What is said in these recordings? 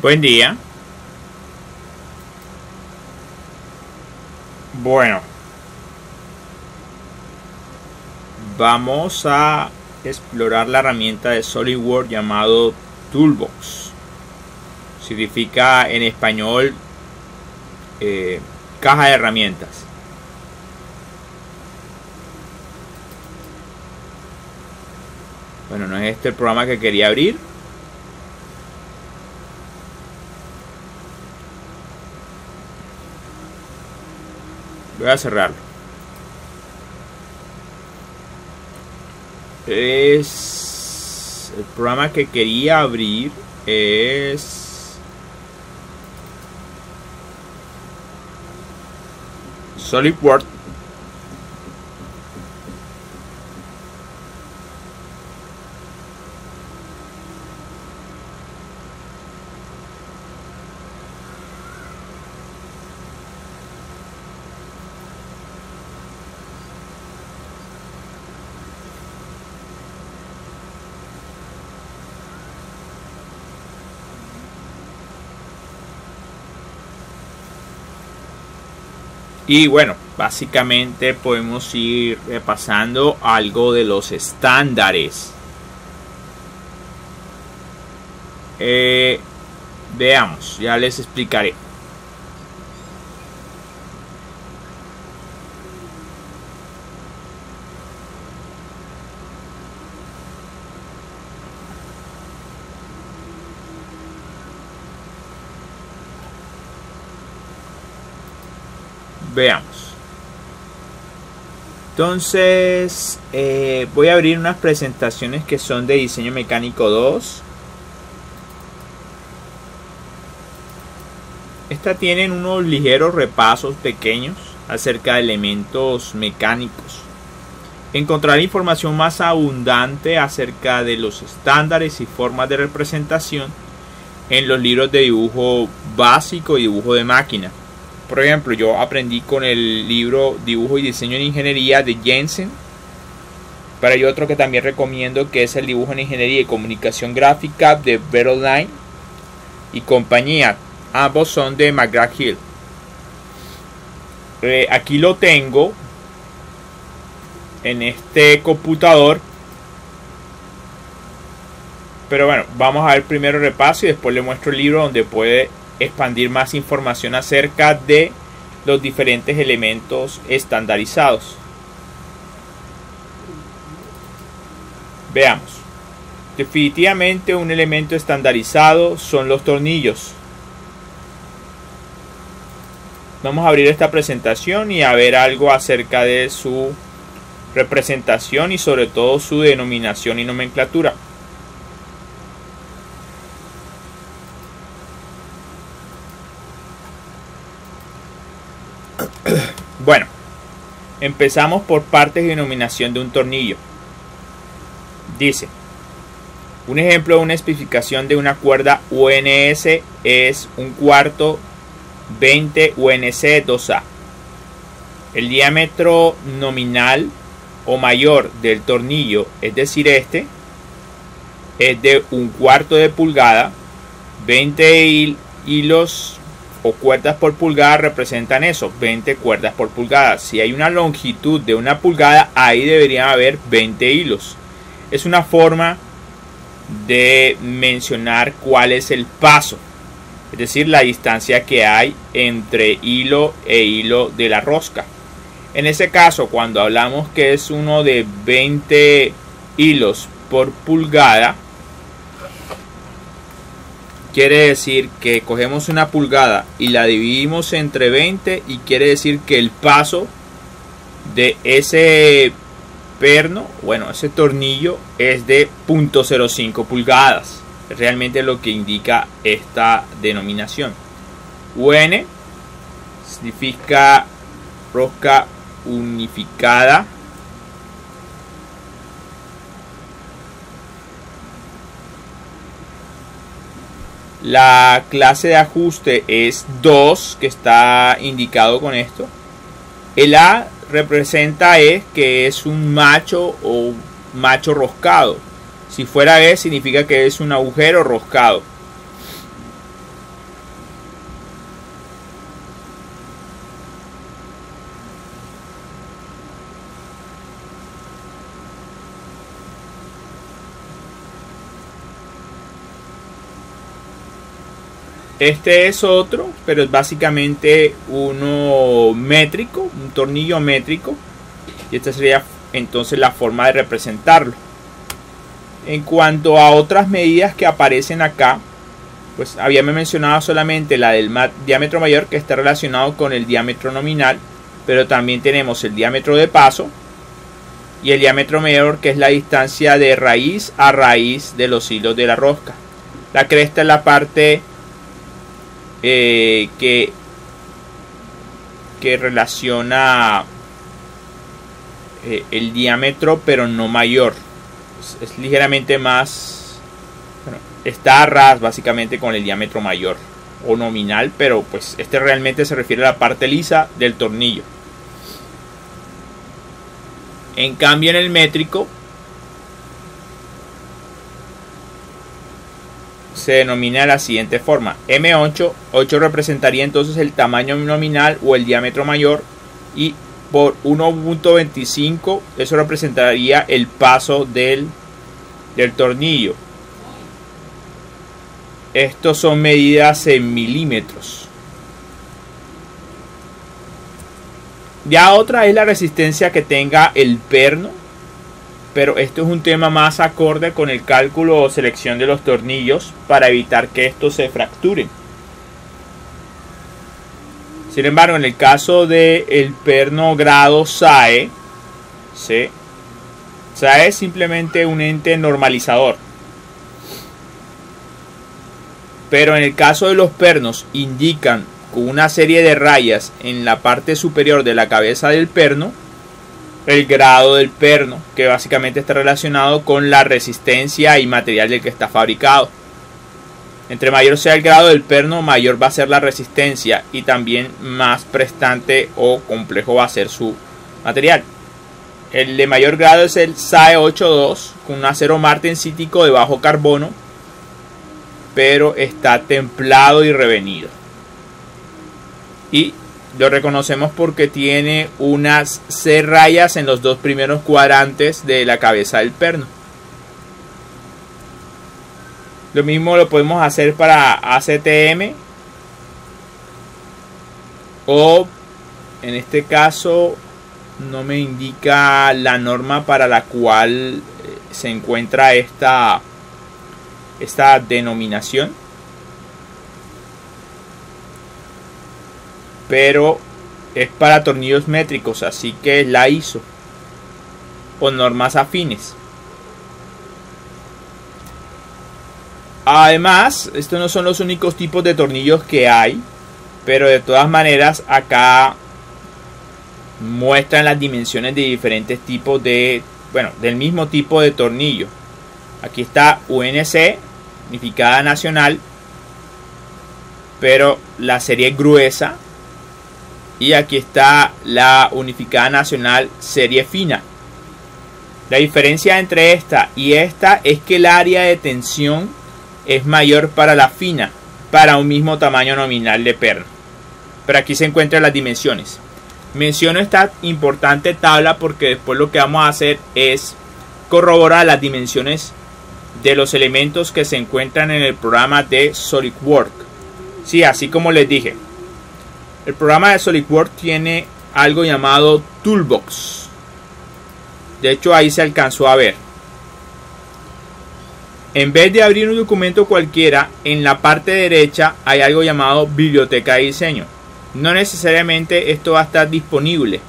Buen día. Bueno, vamos a explorar la herramienta de SolidWorks llamado Toolbox. Significa en español caja de herramientas. Bueno, no es este el programa que quería abrir. Voy a cerrarlo. El programa que quería abrir es SolidWorks. Y bueno, básicamente podemos ir repasando algo de los estándares. Veamos, ya les explicaré. Veamos. Entonces voy a abrir unas presentaciones que son de diseño mecánico 2. Estas tienen unos ligeros repasos pequeños acerca de elementos mecánicos. Encontrar información más abundante acerca de los estándares y formas de representación en los libros de dibujo básico y dibujo de máquina. Por ejemplo, yo aprendí con el libro Dibujo y Diseño en Ingeniería de Jensen. Pero hay otro que también recomiendo, que es el Dibujo en Ingeniería y Comunicación Gráfica de Berline y compañía. Ambos son de McGraw-Hill. Aquí lo tengo en este computador. Pero bueno, vamos a ver primero el repaso y después le muestro el libro donde puede expandir más información acerca de los diferentes elementos estandarizados. Veamos. Definitivamente un elemento estandarizado son los tornillos. Vamos a abrir esta presentación y a ver algo acerca de su representación y sobre todo su denominación y nomenclatura. Bueno, empezamos por partes y denominación de un tornillo. Dice, un ejemplo de una especificación de una cuerda UNS es un cuarto 20 UNC 2A. El diámetro nominal o mayor del tornillo, es decir, este, es de un cuarto de pulgada. 20 hilos o cuerdas por pulgada representan eso, 20 cuerdas por pulgada. Si hay una longitud de una pulgada, ahí deberían haber 20 hilos. Es una forma de mencionar cuál es el paso, es decir, la distancia que hay entre hilo e hilo de la rosca. En ese caso, cuando hablamos que es uno de 20 hilos por pulgada, quiere decir que cogemos una pulgada y la dividimos entre 20 y quiere decir que el paso de ese perno, bueno, ese tornillo es de 0.05 pulgadas. Es realmente lo que indica esta denominación. UN significa rosca unificada. La clase de ajuste es 2, que está indicado con esto. El A representa E, que es un macho o macho roscado. Si fuera E, significa que es un agujero roscado. Este es otro, pero es básicamente uno métrico, un tornillo métrico. Y esta sería entonces la forma de representarlo. En cuanto a otras medidas que aparecen acá, pues habíamos mencionado solamente la del diámetro mayor, que está relacionado con el diámetro nominal, pero también tenemos el diámetro de paso y el diámetro mayor, que es la distancia de raíz a raíz de los hilos de la rosca. La cresta es la parte que relaciona el diámetro, pero no mayor. Es ligeramente más, bueno, está a ras básicamente con el diámetro mayor o nominal, pero pues este realmente se refiere a la parte lisa del tornillo. En cambio, en el métrico se denomina de la siguiente forma: M8, 8 representaría entonces el tamaño nominal o el diámetro mayor, y por 1.25 eso representaría el paso del tornillo. Estos son medidas en milímetros. Ya otra es la resistencia que tenga el perno, pero esto es un tema más acorde con el cálculo o selección de los tornillos para evitar que estos se fracturen. Sin embargo, en el caso del perno grado SAE, SAE es simplemente un ente normalizador. Pero en el caso de los pernos, indican con una serie de rayas en la parte superior de la cabeza del perno el grado del perno, que básicamente está relacionado con la resistencia y material del que está fabricado. Entre mayor sea el grado del perno, mayor va a ser la resistencia y también más prestante o complejo va a ser su material. El de mayor grado es el SAE 8.2 con un acero martensítico de bajo carbono, pero está templado y revenido. Y lo reconocemos porque tiene unas C rayas en los dos primeros cuadrantes de la cabeza del perno. Lo mismo lo podemos hacer para ACTM, o en este caso no me indica la norma para la cual se encuentra esta denominación, pero es para tornillos métricos, así que es la ISO o normas afines. Además, estos no son los únicos tipos de tornillos que hay, pero de todas maneras acá muestran las dimensiones de diferentes tipos de, bueno, del mismo tipo de tornillo. Aquí está UNC, unificada nacional, pero la serie gruesa. Y aquí está la unificada nacional serie fina. La diferencia entre esta y esta es que el área de tensión es mayor para la fina, para un mismo tamaño nominal de perno. Pero aquí se encuentran las dimensiones. Menciono esta importante tabla porque después lo que vamos a hacer es corroborar las dimensiones de los elementos que se encuentran en el programa de SolidWorks. Sí, así como les dije, el programa de SolidWorks tiene algo llamado Toolbox. De hecho, ahí se alcanzó a ver. En vez de abrir un documento cualquiera, en la parte derecha hay algo llamado Biblioteca de Diseño. No necesariamente esto va a estar disponible.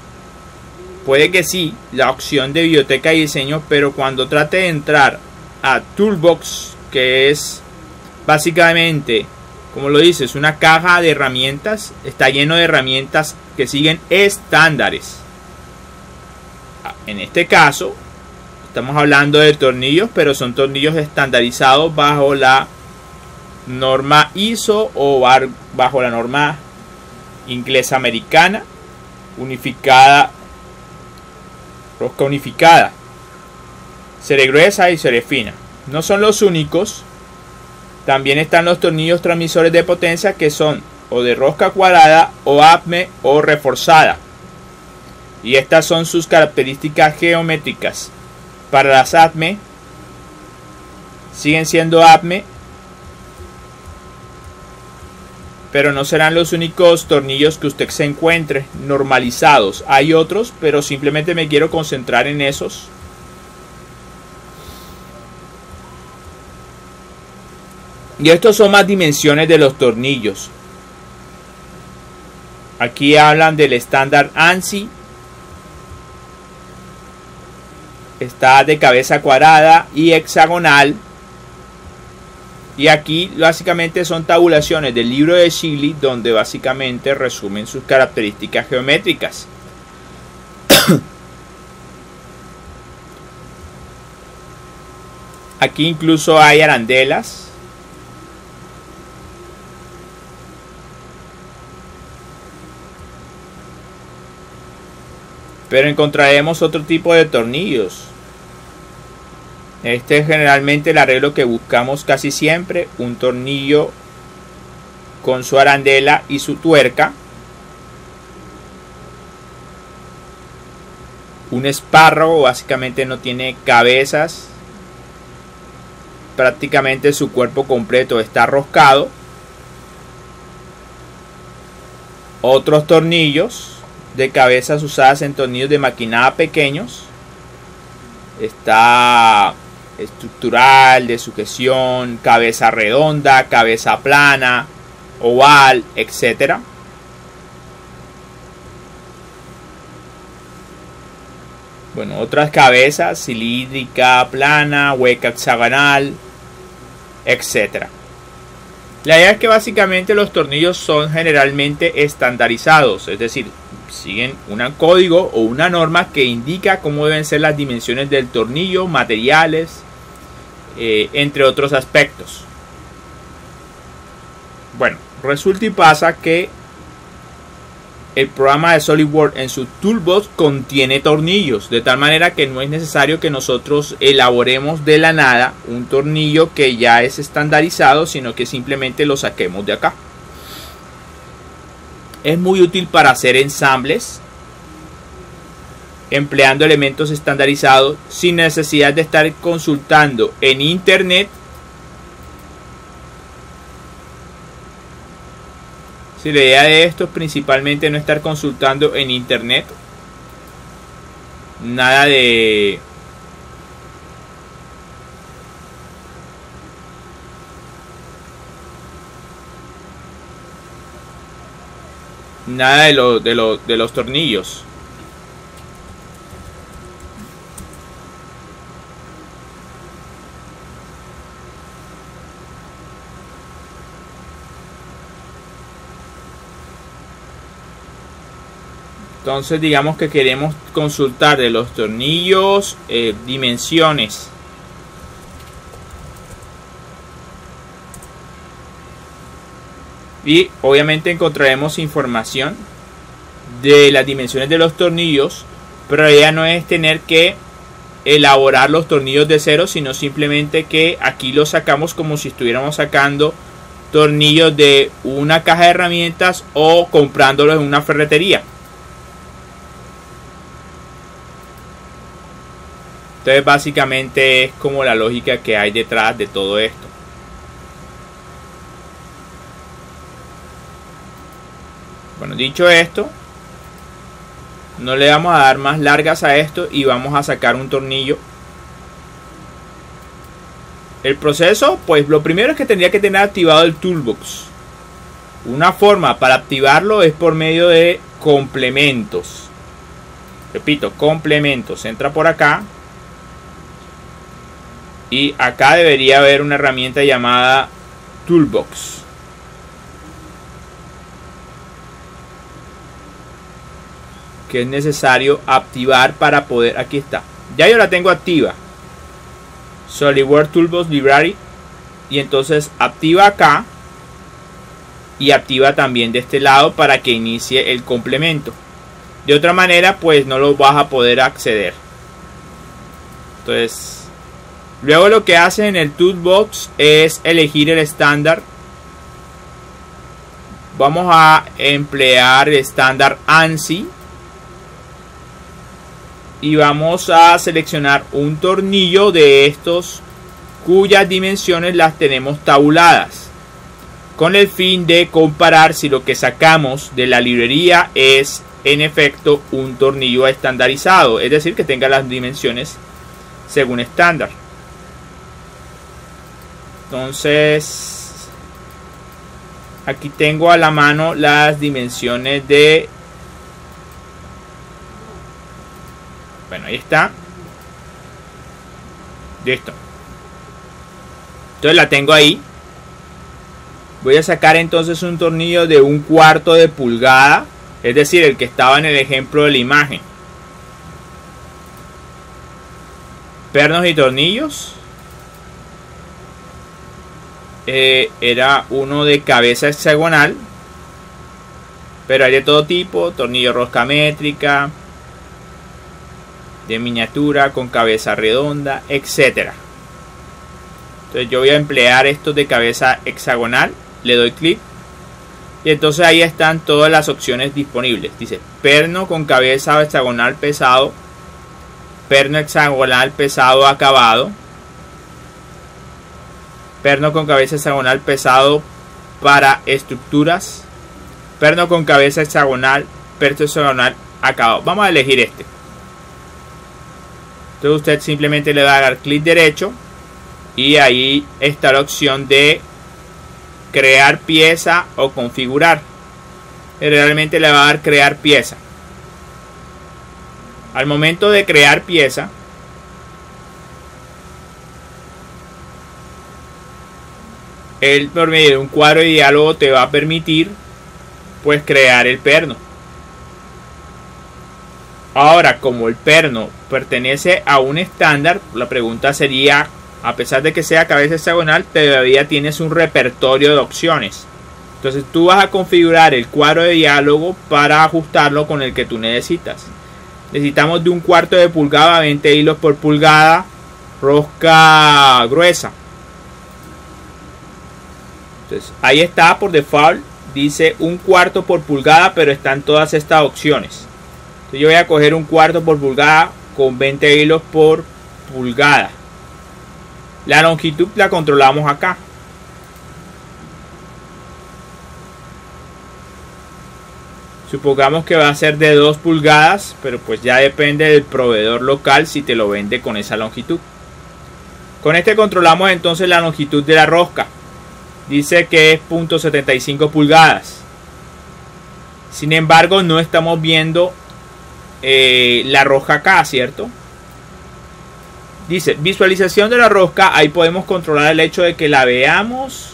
Puede que sí, la opción de Biblioteca de Diseño, pero cuando trate de entrar a Toolbox, que es básicamente, como lo dice, es una caja de herramientas, está lleno de herramientas que siguen estándares. En este caso, estamos hablando de tornillos, pero son tornillos estandarizados bajo la norma ISO o bajo la norma inglesa americana, unificada, rosca unificada, serie gruesa y serie fina. No son los únicos. También están los tornillos transmisores de potencia, que son o de rosca cuadrada o ATME o reforzada. Y estas son sus características geométricas. Para las ATME siguen siendo ATME Pero no serán los únicos tornillos que usted se encuentre normalizados. Hay otros, pero simplemente me quiero concentrar en esos. Y estos son más dimensiones de los tornillos. Aquí hablan del estándar ANSI. Está de cabeza cuadrada y hexagonal. Y aquí básicamente son tabulaciones del libro de Shigley, donde básicamente resumen sus características geométricas. Aquí incluso hay arandelas. Pero encontraremos otro tipo de tornillos. Este es generalmente el arreglo que buscamos casi siempre. Un tornillo con su arandela y su tuerca. Un espárrago básicamente no tiene cabezas. Prácticamente su cuerpo completo está roscado. Otros tornillos de cabezas usadas en tornillos de maquinada pequeños. Está estructural, de sujeción, cabeza redonda, cabeza plana, oval, etc. Bueno, otras cabezas, cilíndrica, plana, hueca, hexagonal, etc. La idea es que básicamente los tornillos son generalmente estandarizados, es decir, siguen un código o una norma que indica cómo deben ser las dimensiones del tornillo, materiales, entre otros aspectos. Bueno, resulta y pasa que el programa de SolidWorks en su Toolbox contiene tornillos, de tal manera que no es necesario que nosotros elaboremos de la nada un tornillo que ya es estandarizado, sino que simplemente lo saquemos de acá. Es muy útil para hacer ensambles, empleando elementos estandarizados sin necesidad de estar consultando en internet. Si la idea de esto es principalmente no estar consultando en internet, nada de los tornillos. Entonces digamos que queremos consultar de los tornillos dimensiones. Y obviamente encontraremos información de las dimensiones de los tornillos, pero la idea no es tener que elaborar los tornillos de cero, sino simplemente que aquí los sacamos como si estuviéramos sacando tornillos de una caja de herramientas o comprándolos en una ferretería. Entonces básicamente es como la lógica que hay detrás de todo esto. Bueno, dicho esto, no le vamos a dar más largas a esto y vamos a sacar un tornillo. El proceso, pues lo primero es que tendría que tener activado el Toolbox. Una forma para activarlo es por medio de complementos. Repito, complementos. Entra por acá. Y acá debería haber una herramienta llamada Toolbox. Que es necesario activar para poder, aquí está, ya yo la tengo activa, SolidWorks Toolbox Library, y entonces activa acá y activa también de este lado para que inicie el complemento. De otra manera pues no lo vas a poder acceder. Entonces luego lo que hace en el Toolbox es elegir el estándar. Vamos a emplear el estándar ANSI. Y vamos a seleccionar un tornillo de estos cuyas dimensiones las tenemos tabuladas. con el fin de comparar si lo que sacamos de la librería es en efecto un tornillo estandarizado, es decir, que tenga las dimensiones según estándar. Entonces, aquí tengo a la mano las dimensiones de... Bueno, ahí está. Listo. Entonces la tengo ahí. Voy a sacar entonces un tornillo de 1/4 de pulgada, es decir, el que estaba en el ejemplo de la imagen. Pernos y tornillos. Era uno de cabeza hexagonal, pero hay de todo tipo: tornillo rosca métrica, de miniatura, con cabeza redonda, etcétera. Entonces yo voy a emplear estos de cabeza hexagonal, le doy clic y entonces ahí están todas las opciones disponibles. Dice perno con cabeza hexagonal pesado, perno hexagonal pesado acabado, perno con cabeza hexagonal pesado para estructuras, perno con cabeza hexagonal, perno hexagonal acabado. Vamos a elegir este. Entonces usted simplemente le va a dar clic derecho y ahí está la opción de crear pieza o configurar. Realmente le va a dar crear pieza. Al momento de crear pieza, él por medio de un cuadro de diálogo te va a permitir pues crear el perno. Ahora, como el perno pertenece a un estándar, la pregunta sería, a pesar de que sea cabeza hexagonal, todavía tienes un repertorio de opciones. Entonces tú vas a configurar el cuadro de diálogo para ajustarlo con el que tú necesitas. Necesitamos de 1/4 de pulgada, 20 hilos por pulgada, rosca gruesa. Entonces ahí está, por default dice 1/4 por pulgada, pero están todas estas opciones. Entonces yo voy a coger 1/4 por pulgada con 20 hilos por pulgada. La longitud la controlamos acá. Supongamos que va a ser de 2 pulgadas, pero pues ya depende del proveedor local si te lo vende con esa longitud. Con este controlamos entonces la longitud de la rosca. Dice que es 0.75 pulgadas. Sin embargo, no estamos viendo la rosca acá, ¿cierto? Dice visualización de la rosca. Ahí podemos controlar el hecho de que la veamos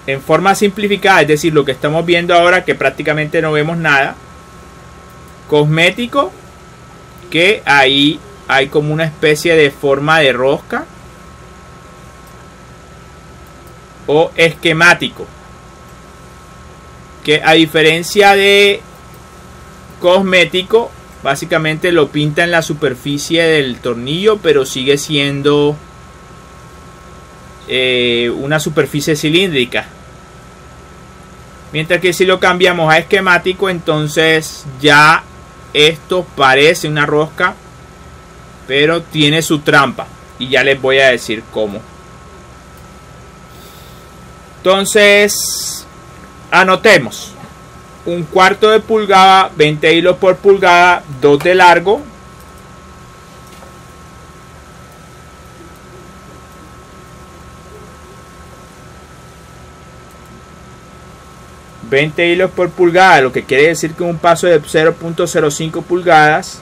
en forma simplificada, es decir, lo que estamos viendo ahora, que prácticamente no vemos nada. Cosmético, que ahí hay como una especie de forma de rosca. O esquemático, que a diferencia de cosmético, básicamente lo pinta en la superficie del tornillo, pero sigue siendo una superficie cilíndrica. Mientras que si lo cambiamos a esquemático, entonces ya esto parece una rosca, pero tiene su trampa. Y ya les voy a decir cómo. Entonces, anotemos. 1/4 de pulgada, 20 hilos por pulgada, 2 de largo. ...20 hilos por pulgada, lo que quiere decir que un paso de 0.05 pulgadas...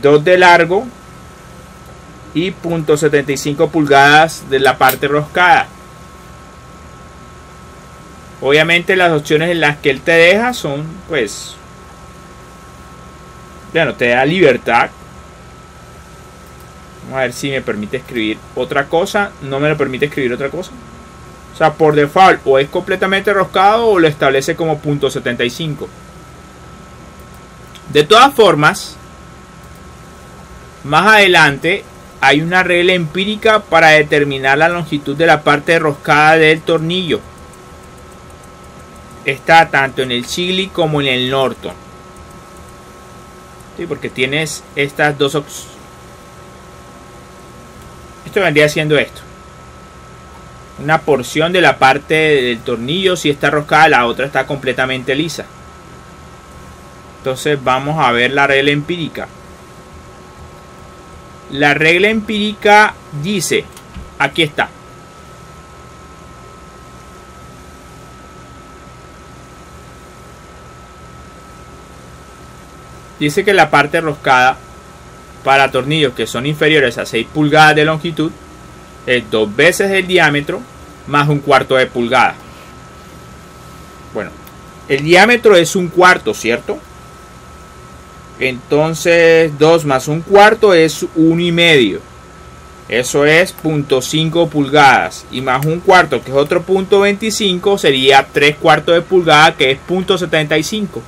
...2 de largo... ...y 0.75 pulgadas de la parte roscada. Obviamente las opciones en las que él te deja son, pues... bueno, te da libertad. Vamos a ver si me permite escribir otra cosa. No me lo permite escribir otra cosa. O sea, por default o es completamente roscado o lo establece como 0.75. De todas formas, más adelante hay una regla empírica para determinar la longitud de la parte roscada del tornillo. Está tanto en el Chili como en el Norton. ¿Sí? Porque tienes estas dos opciones. Esto vendría siendo esto. una porción de la parte del tornillo si está roscada, la otra está completamente lisa. Entonces vamos a ver la regla empírica. La regla empírica dice, aquí está. Dice que la parte roscada para tornillos que son inferiores a 6 pulgadas de longitud es 2 veces el diámetro más 1/4 de pulgada. Bueno, el diámetro es 1/4, ¿cierto? Entonces 2 más 1/4 es 1,5. Eso es 0.5 pulgadas. Y más 1/4, que es otro 0.25, sería 3/4 de pulgada, que es 0.75.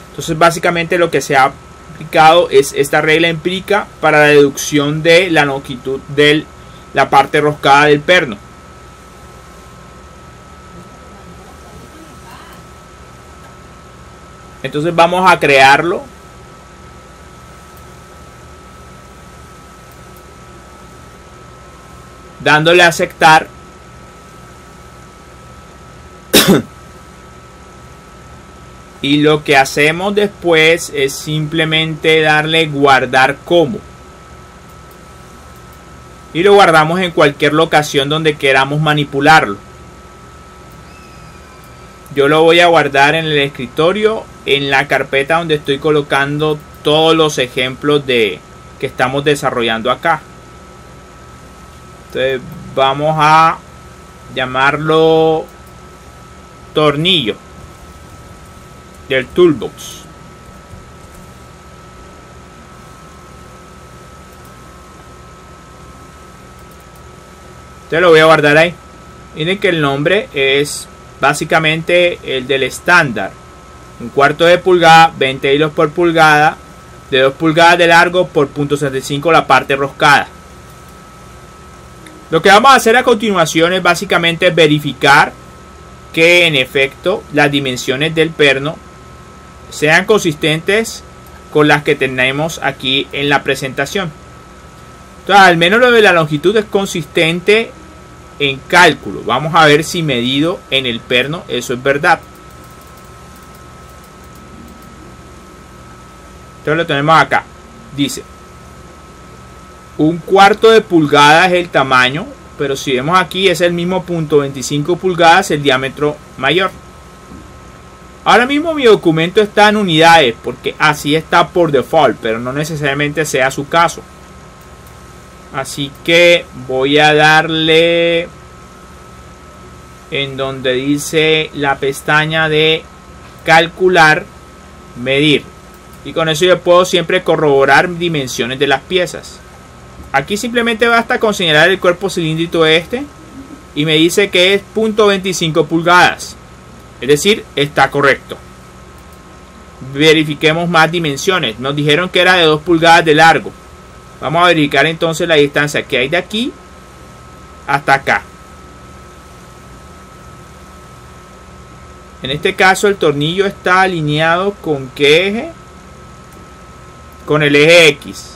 Entonces básicamente lo que se ha aplicado es esta regla empírica para la deducción de la longitud de la parte roscada del perno. Entonces vamos a crearlo. Dándole a aceptar. Y lo que hacemos después es simplemente darle guardar como. Y lo guardamos en cualquier locación donde queramos manipularlo. Yo lo voy a guardar en el escritorio, en la carpeta donde estoy colocando todos los ejemplos que estamos desarrollando acá. Entonces vamos a llamarlo tornillo del toolbox. Entonces lo voy a guardar ahí. Miren que el nombre es básicamente el del estándar. 1/4 de pulgada, 20 hilos por pulgada, de 2 pulgadas de largo por 0.75 la parte roscada. Lo que vamos a hacer a continuación es básicamente verificar que en efecto las dimensiones del perno sean consistentes con las que tenemos aquí en la presentación. Entonces, al menos lo de la longitud es consistente en cálculo. Vamos a ver si medido en el perno eso es verdad. Entonces lo tenemos acá. Dice 1/4 de pulgada es el tamaño, pero si vemos aquí es el mismo 0.25 pulgadas el diámetro mayor. Ahora mismo mi documento está en unidades porque así está por default, pero no necesariamente sea su caso. Así que voy a darle en donde dice la pestaña de calcular, medir. Y con eso yo puedo siempre corroborar dimensiones de las piezas. Aquí simplemente basta con señalar el cuerpo cilíndrico y me dice que es 0.25 pulgadas. Es decir, está correcto. Verifiquemos más dimensiones. Nos dijeron que era de 2 pulgadas de largo. Vamos a verificar entonces la distancia que hay de aquí hasta acá. En este caso el tornillo está alineado ¿con qué eje? Con el eje X.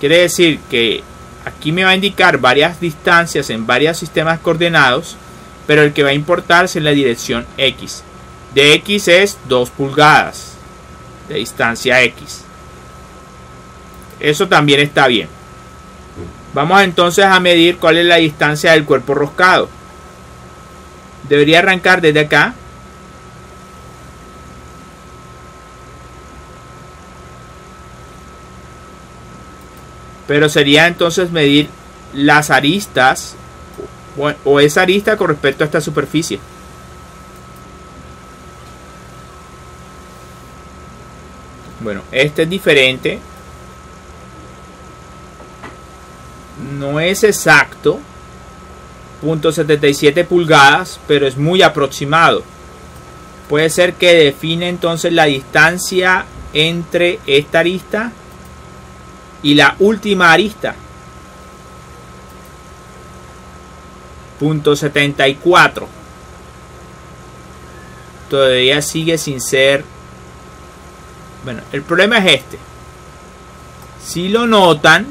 Quiere decir que aquí me va a indicar varias distancias en varios sistemas coordenados, pero el que va a importarse es la dirección X. De X es 2 pulgadas de distancia X. Eso también está bien. Vamos entonces a medir cuál es la distancia del cuerpo roscado. Debería arrancar desde acá. Pero sería entonces medir las aristas o esa arista con respecto a esta superficie. Bueno, este es diferente. No es exacto. 0.77 pulgadas, pero es muy aproximado. Puede ser que define entonces la distancia entre esta arista y la última arista. 0.74. Todavía sigue sin ser. Bueno, el problema es este. Si lo notan,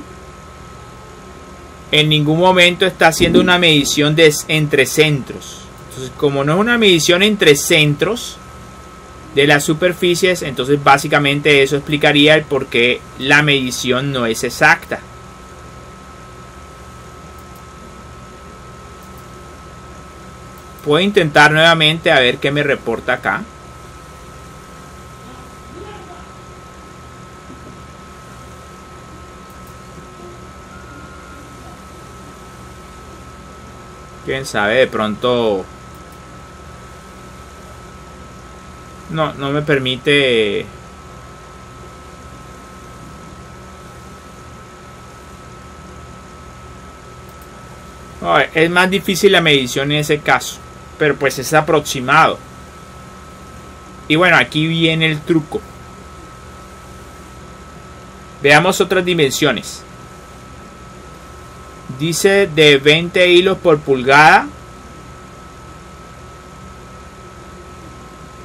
en ningún momento está haciendo una medición entre centros. Entonces, como no es una medición entre centros de las superficies, entonces básicamente eso explicaría el por qué la medición no es exacta. Puedo intentar nuevamente a ver qué me reporta acá. Quién sabe, de pronto no me permite. No, es más difícil la medición en ese caso, pero pues es aproximado. Y bueno, aquí viene el truco. Veamos otras dimensiones. Dice de 20 hilos por pulgada.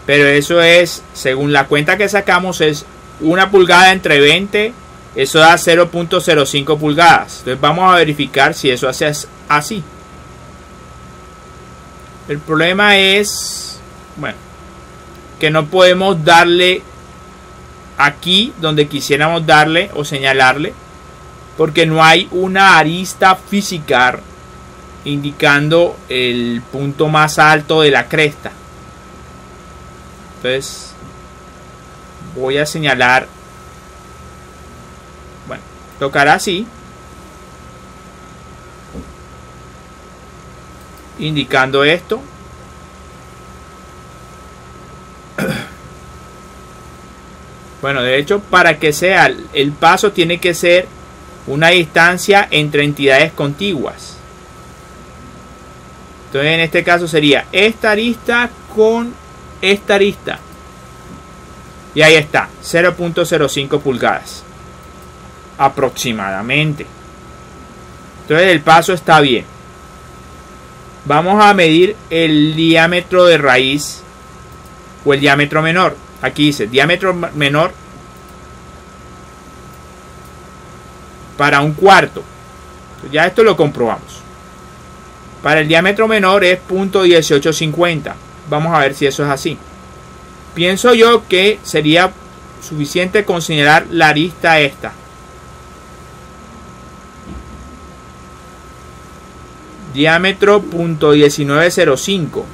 Pero eso es, según la cuenta que sacamos, es 1 pulgada entre 20. Eso da 0.05 pulgadas. Entonces vamos a verificar si eso hace así. El problema es, bueno, que no podemos darle aquí donde quisiéramos darle o señalarle, porque no hay una arista física indicando el punto más alto de la cresta. Entonces voy a señalar, bueno, tocará así, indicando esto. Bueno, de hecho, para que sea el paso tiene que ser una distancia entre entidades contiguas. Entonces en este caso sería esta arista con esta arista. Y ahí está, 0.05 pulgadas aproximadamente. Entonces el paso está bien. Vamos a medir el diámetro de raíz o el diámetro menor. Aquí dice diámetro menor para 1/4. Ya esto lo comprobamos. Para el diámetro menor es 0.1850. Vamos a ver si eso es así. Pienso yo que sería suficiente considerar la arista esta. Diámetro 0.1905.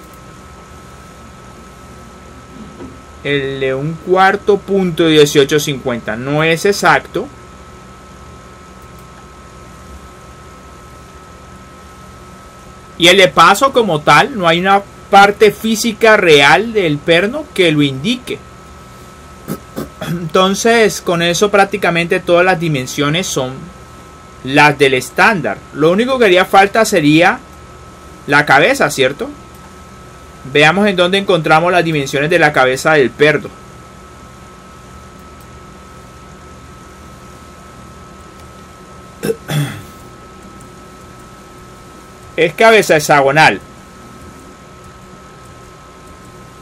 El de 1/4 0.1850. No es exacto. Y el de paso como tal, no hay una parte física real del perno que lo indique. Entonces, con eso prácticamente todas las dimensiones son las del estándar. Lo único que haría falta sería la cabeza, ¿cierto? Veamos en dónde encontramos las dimensiones de la cabeza del perno. Es cabeza hexagonal.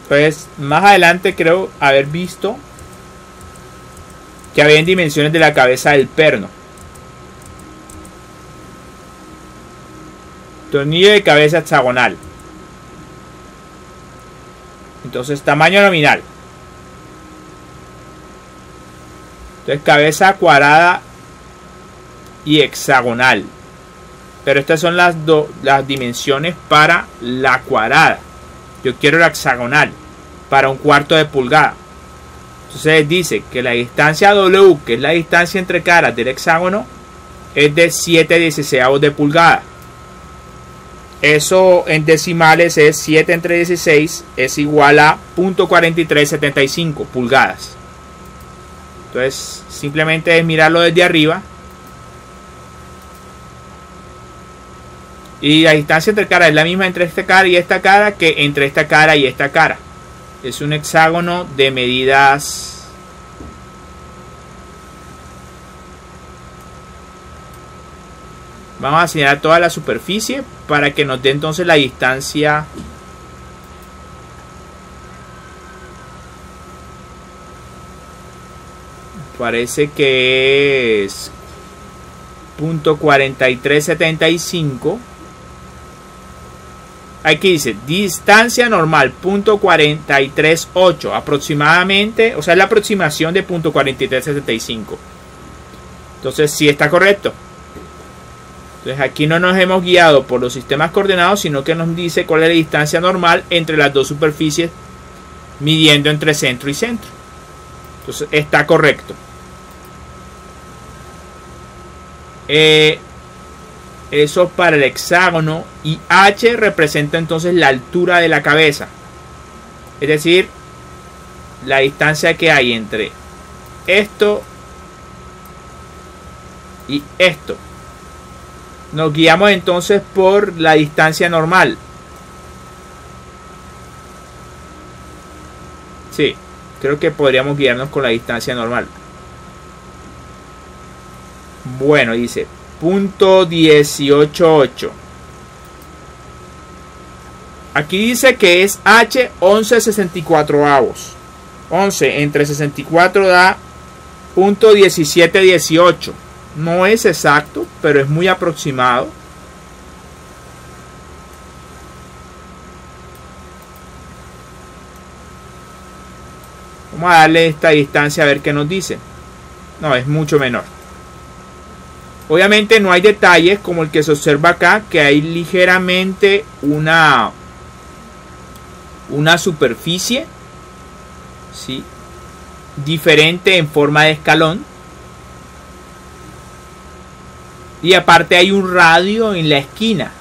Pues más adelante creo haber visto que había dimensiones de la cabeza del perno. Tornillo de cabeza hexagonal. Entonces tamaño nominal. Entonces cabeza cuadrada y hexagonal. Pero estas son las dimensiones para la cuadrada. Yo quiero la hexagonal para 1/4 de pulgada. Entonces dice que la distancia W, que es la distancia entre caras del hexágono, es de 7/16 de pulgada. Eso en decimales es 7 entre 16, es igual a 0.4375 pulgadas. Entonces simplemente es mirarlo desde arriba. Y la distancia entre caras es la misma entre esta cara y esta cara que entre esta cara y esta cara. Es un hexágono de medidas Vamos a señalar toda la superficie para que nos dé entonces la distancia. Parece que es .4375. Aquí dice distancia normal .438 aproximadamente, o sea, la aproximación de .4375. Entonces sí está correcto. Entonces aquí no nos hemos guiado por los sistemas coordenados, sino que nos dice cuál es la distancia normal entre las dos superficies midiendo entre centro y centro. Entonces está correcto. Eso para el hexágono, y h representa entonces la altura de la cabeza, es decir, la distancia que hay entre esto y esto. Nos guiamos entonces por la distancia normal. Sí, creo que podríamos guiarnos con la distancia normal. Bueno, dice .188. Aquí dice que es h 11/64. 11 entre 64 da .1718. No es exacto, pero es muy aproximado. Vamos a darle esta distancia a ver qué nos dice. No, es mucho menor. Obviamente no hay detalles como el que se observa acá, que hay ligeramente una superficie, ¿sí?, diferente en forma de escalón. Y aparte hay un radio en la esquina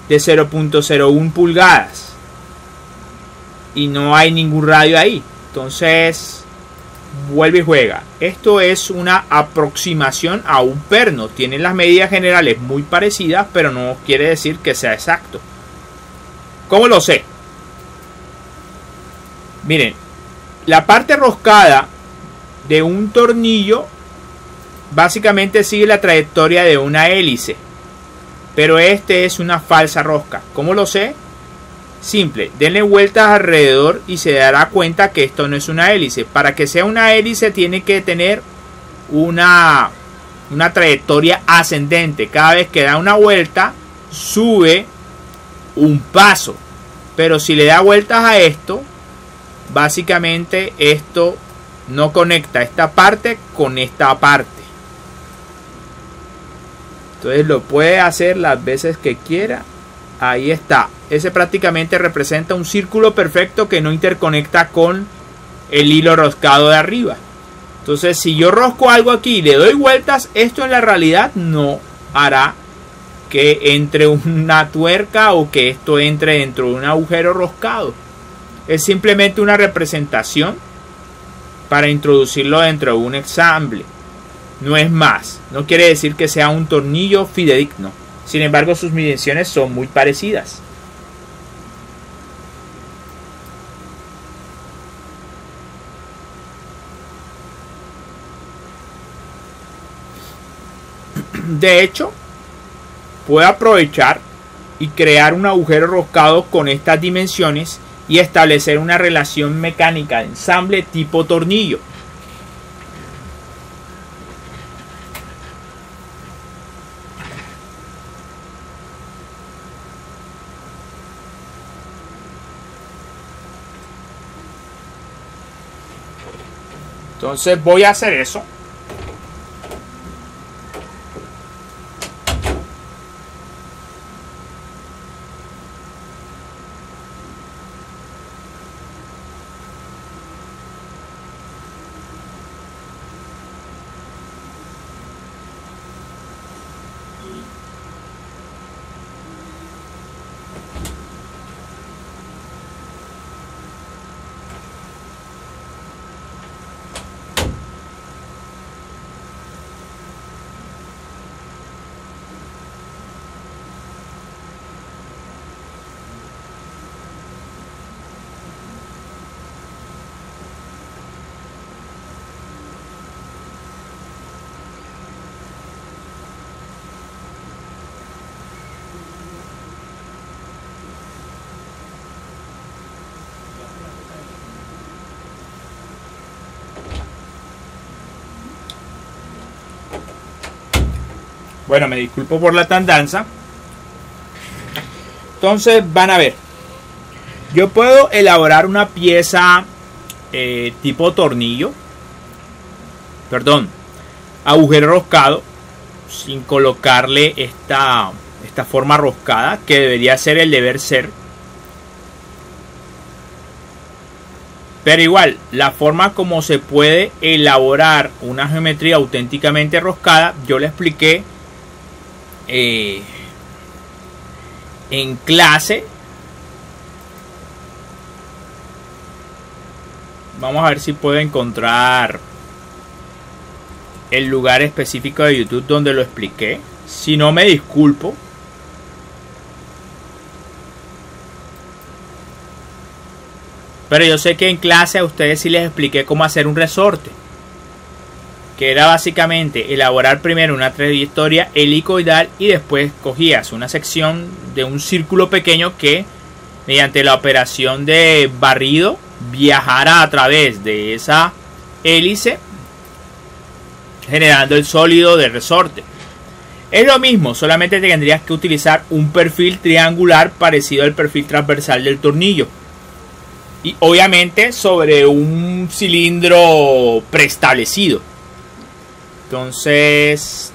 de 0.01 pulgadas. Y no hay ningún radio ahí. Entonces, vuelve y juega. Esto es una aproximación a un perno. Tienen las medidas generales muy parecidas, pero no quiere decir que sea exacto. ¿Cómo lo sé? Miren, la parte roscada de un tornillo básicamente sigue la trayectoria de una hélice, pero este es una falsa rosca. ¿Cómo lo sé? Simple, denle vueltas alrededor y se dará cuenta que esto no es una hélice. Para que sea una hélice tiene que tener una trayectoria ascendente. Cada vez que da una vuelta sube un paso, pero si le da vueltas a esto, básicamente esto no conecta esta parte con esta parte. Entonces lo puede hacer las veces que quiera. Ahí está. Ese prácticamente representa un círculo perfecto que no interconecta con el hilo roscado de arriba. Entonces si yo rosco algo aquí y le doy vueltas, esto en la realidad no hará que entre una tuerca o que esto entre dentro de un agujero roscado. Es simplemente una representación para introducirlo dentro de un ensamble. No es más. No quiere decir que sea un tornillo fidedigno. Sin embargo, sus mediciones son muy parecidas. De hecho, puedo aprovechar y crear un agujero roscado con estas dimensiones y establecer una relación mecánica de ensamble tipo tornillo. Entonces voy a hacer eso. Bueno, me disculpo por la tardanza. Entonces van a ver. Yo puedo elaborar una pieza tipo tornillo. Perdón, agujero roscado. Sin colocarle esta forma roscada, que debería ser el deber ser. Pero igual, la forma como se puede elaborar una geometría auténticamente roscada, yo le expliqué en clase. Vamos a ver si puedo encontrar el lugar específico de YouTube donde lo expliqué. Si no, me disculpo. Pero yo sé que en clase a ustedes sí les expliqué cómo hacer un resorte, que era básicamente elaborar primero una trayectoria helicoidal y después cogías una sección de un círculo pequeño que mediante la operación de barrido viajara a través de esa hélice, generando el sólido de resorte. Es lo mismo, solamente tendrías que utilizar un perfil triangular parecido al perfil transversal del tornillo. Y obviamente sobre un cilindro preestablecido. Entonces,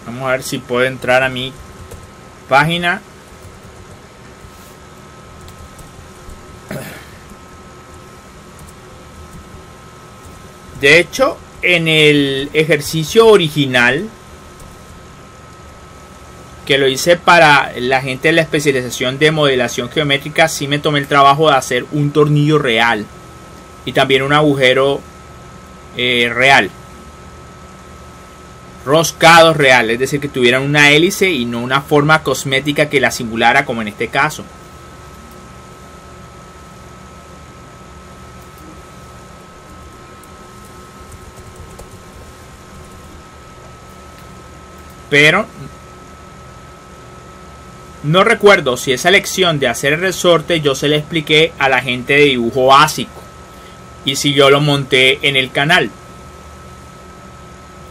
vamos a ver si puedo entrar a mi página. De hecho, en el ejercicio original que lo hice para la gente de la especialización de modelación geométrica, sí me tomé el trabajo de hacer un tornillo real y también un agujero real, roscados real, es decir, que tuvieran una hélice y no una forma cosmética que la simulara, como en este caso. Pero no recuerdo si esa lección de hacer el resorte yo se la expliqué a la gente de dibujo básico y si yo lo monté en el canal.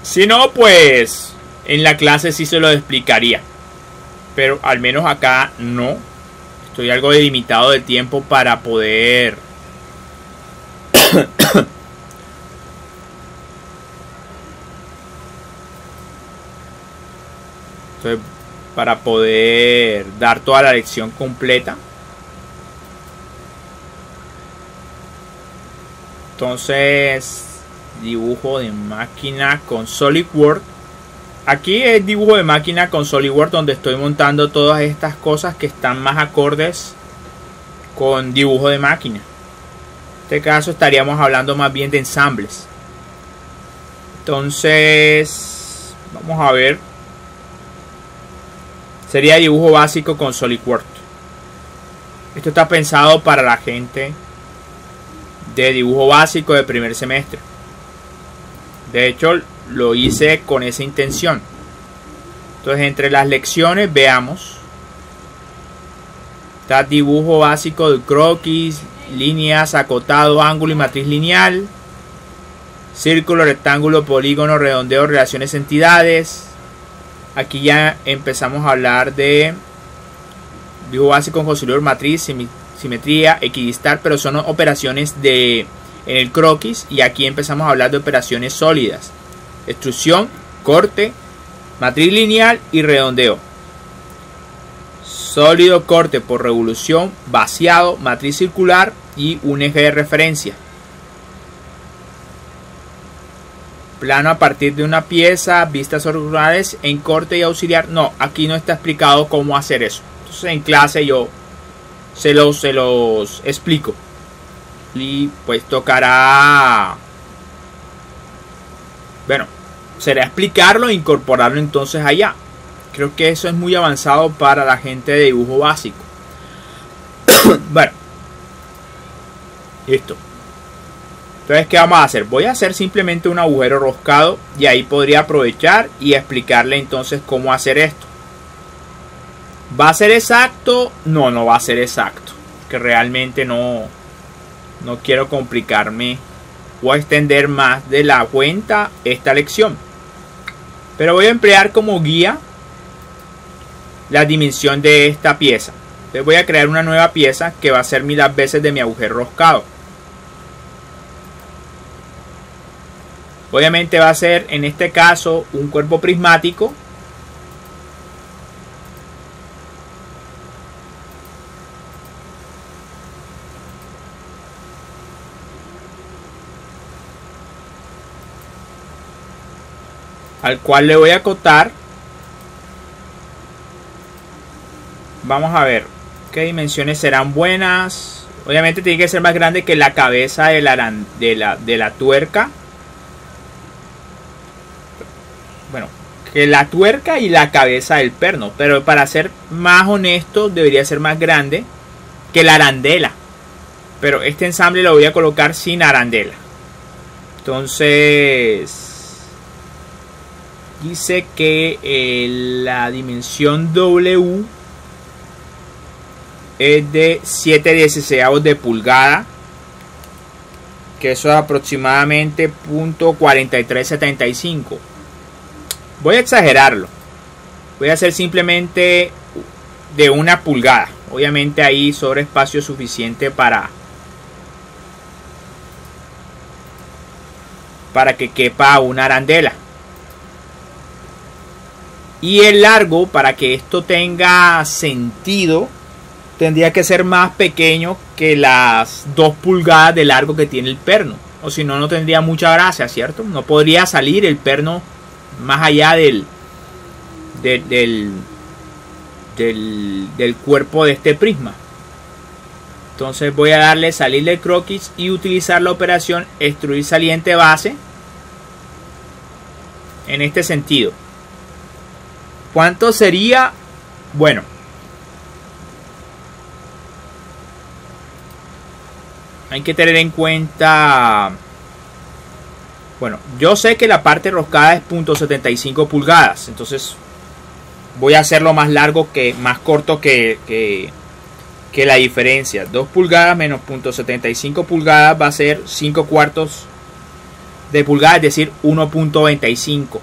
Si no, pues en la clase sí se lo explicaría, pero al menos acá no. Estoy algo limitado de tiempo para poder para poder dar toda la lección completa. Entonces, dibujo de máquina con SolidWorks. Aquí es dibujo de máquina con SolidWorks, donde estoy montando todas estas cosas que están más acordes con dibujo de máquina. En este caso estaríamos hablando más bien de ensambles. Entonces, vamos a ver. Sería dibujo básico con SolidWorks. Esto está pensado para la gente de dibujo básico de primer semestre. De hecho, lo hice con esa intención. Entonces, entre las lecciones, veamos. Está dibujo básico de croquis, líneas, acotado, ángulo y matriz lineal. Círculo, rectángulo, polígono, redondeo, relaciones, entidades. Aquí ya empezamos a hablar de dibujo básico con SolidWorks, matriz, simetría, equidistar, pero son operaciones en el croquis. Y aquí empezamos a hablar de operaciones sólidas: extrusión, corte, matriz lineal y redondeo. Sólido, corte por revolución, vaciado, matriz circular y un eje de referencia. Plano a partir de una pieza, vistas ortogonales en corte y auxiliar. No, aquí no está explicado cómo hacer eso. Entonces en clase yo se los explico. Y pues tocará, bueno, será explicarlo e incorporarlo entonces allá. Creo que eso es muy avanzado para la gente de dibujo básico. Bueno, listo. Entonces, ¿qué vamos a hacer? Voy a hacer simplemente un agujero roscado y ahí podría aprovechar y explicarle entonces cómo hacer esto. ¿Va a ser exacto? No, no va a ser exacto. Que realmente no quiero complicarme o a extender más de la cuenta esta lección. Pero voy a emplear como guía la dimensión de esta pieza. Entonces voy a crear una nueva pieza que va a ser las veces de mi agujero roscado. Obviamente va a ser en este caso un cuerpo prismático. Al cual le voy a acotar. Vamos a ver qué dimensiones serán buenas. Obviamente tiene que ser más grande que la cabeza de la tuerca. Bueno, que la tuerca y la cabeza del perno. Pero para ser más honesto, debería ser más grande que la arandela. Pero este ensamble lo voy a colocar sin arandela. Entonces dice que la dimensión W es de 7/16 de pulgada, que eso es aproximadamente .4375. Voy a exagerarlo, voy a hacer simplemente de 1 pulgada. Obviamente ahí sobra espacio suficiente para que quepa una arandela. Y el largo, para que esto tenga sentido, tendría que ser más pequeño que las 2 pulgadas de largo que tiene el perno. O si no, no tendría mucha gracia, ¿cierto? No podría salir el perno más allá del cuerpo de este prisma. Entonces voy a darle salir del croquis y utilizar la operación extruir saliente base en este sentido. ¿Cuánto sería? Bueno, hay que tener en cuenta, bueno, yo sé que la parte roscada es .75 pulgadas, entonces voy a hacerlo más largo más corto que la diferencia. 2 pulgadas menos .75 pulgadas va a ser 5/4 de pulgada, es decir, 1.25.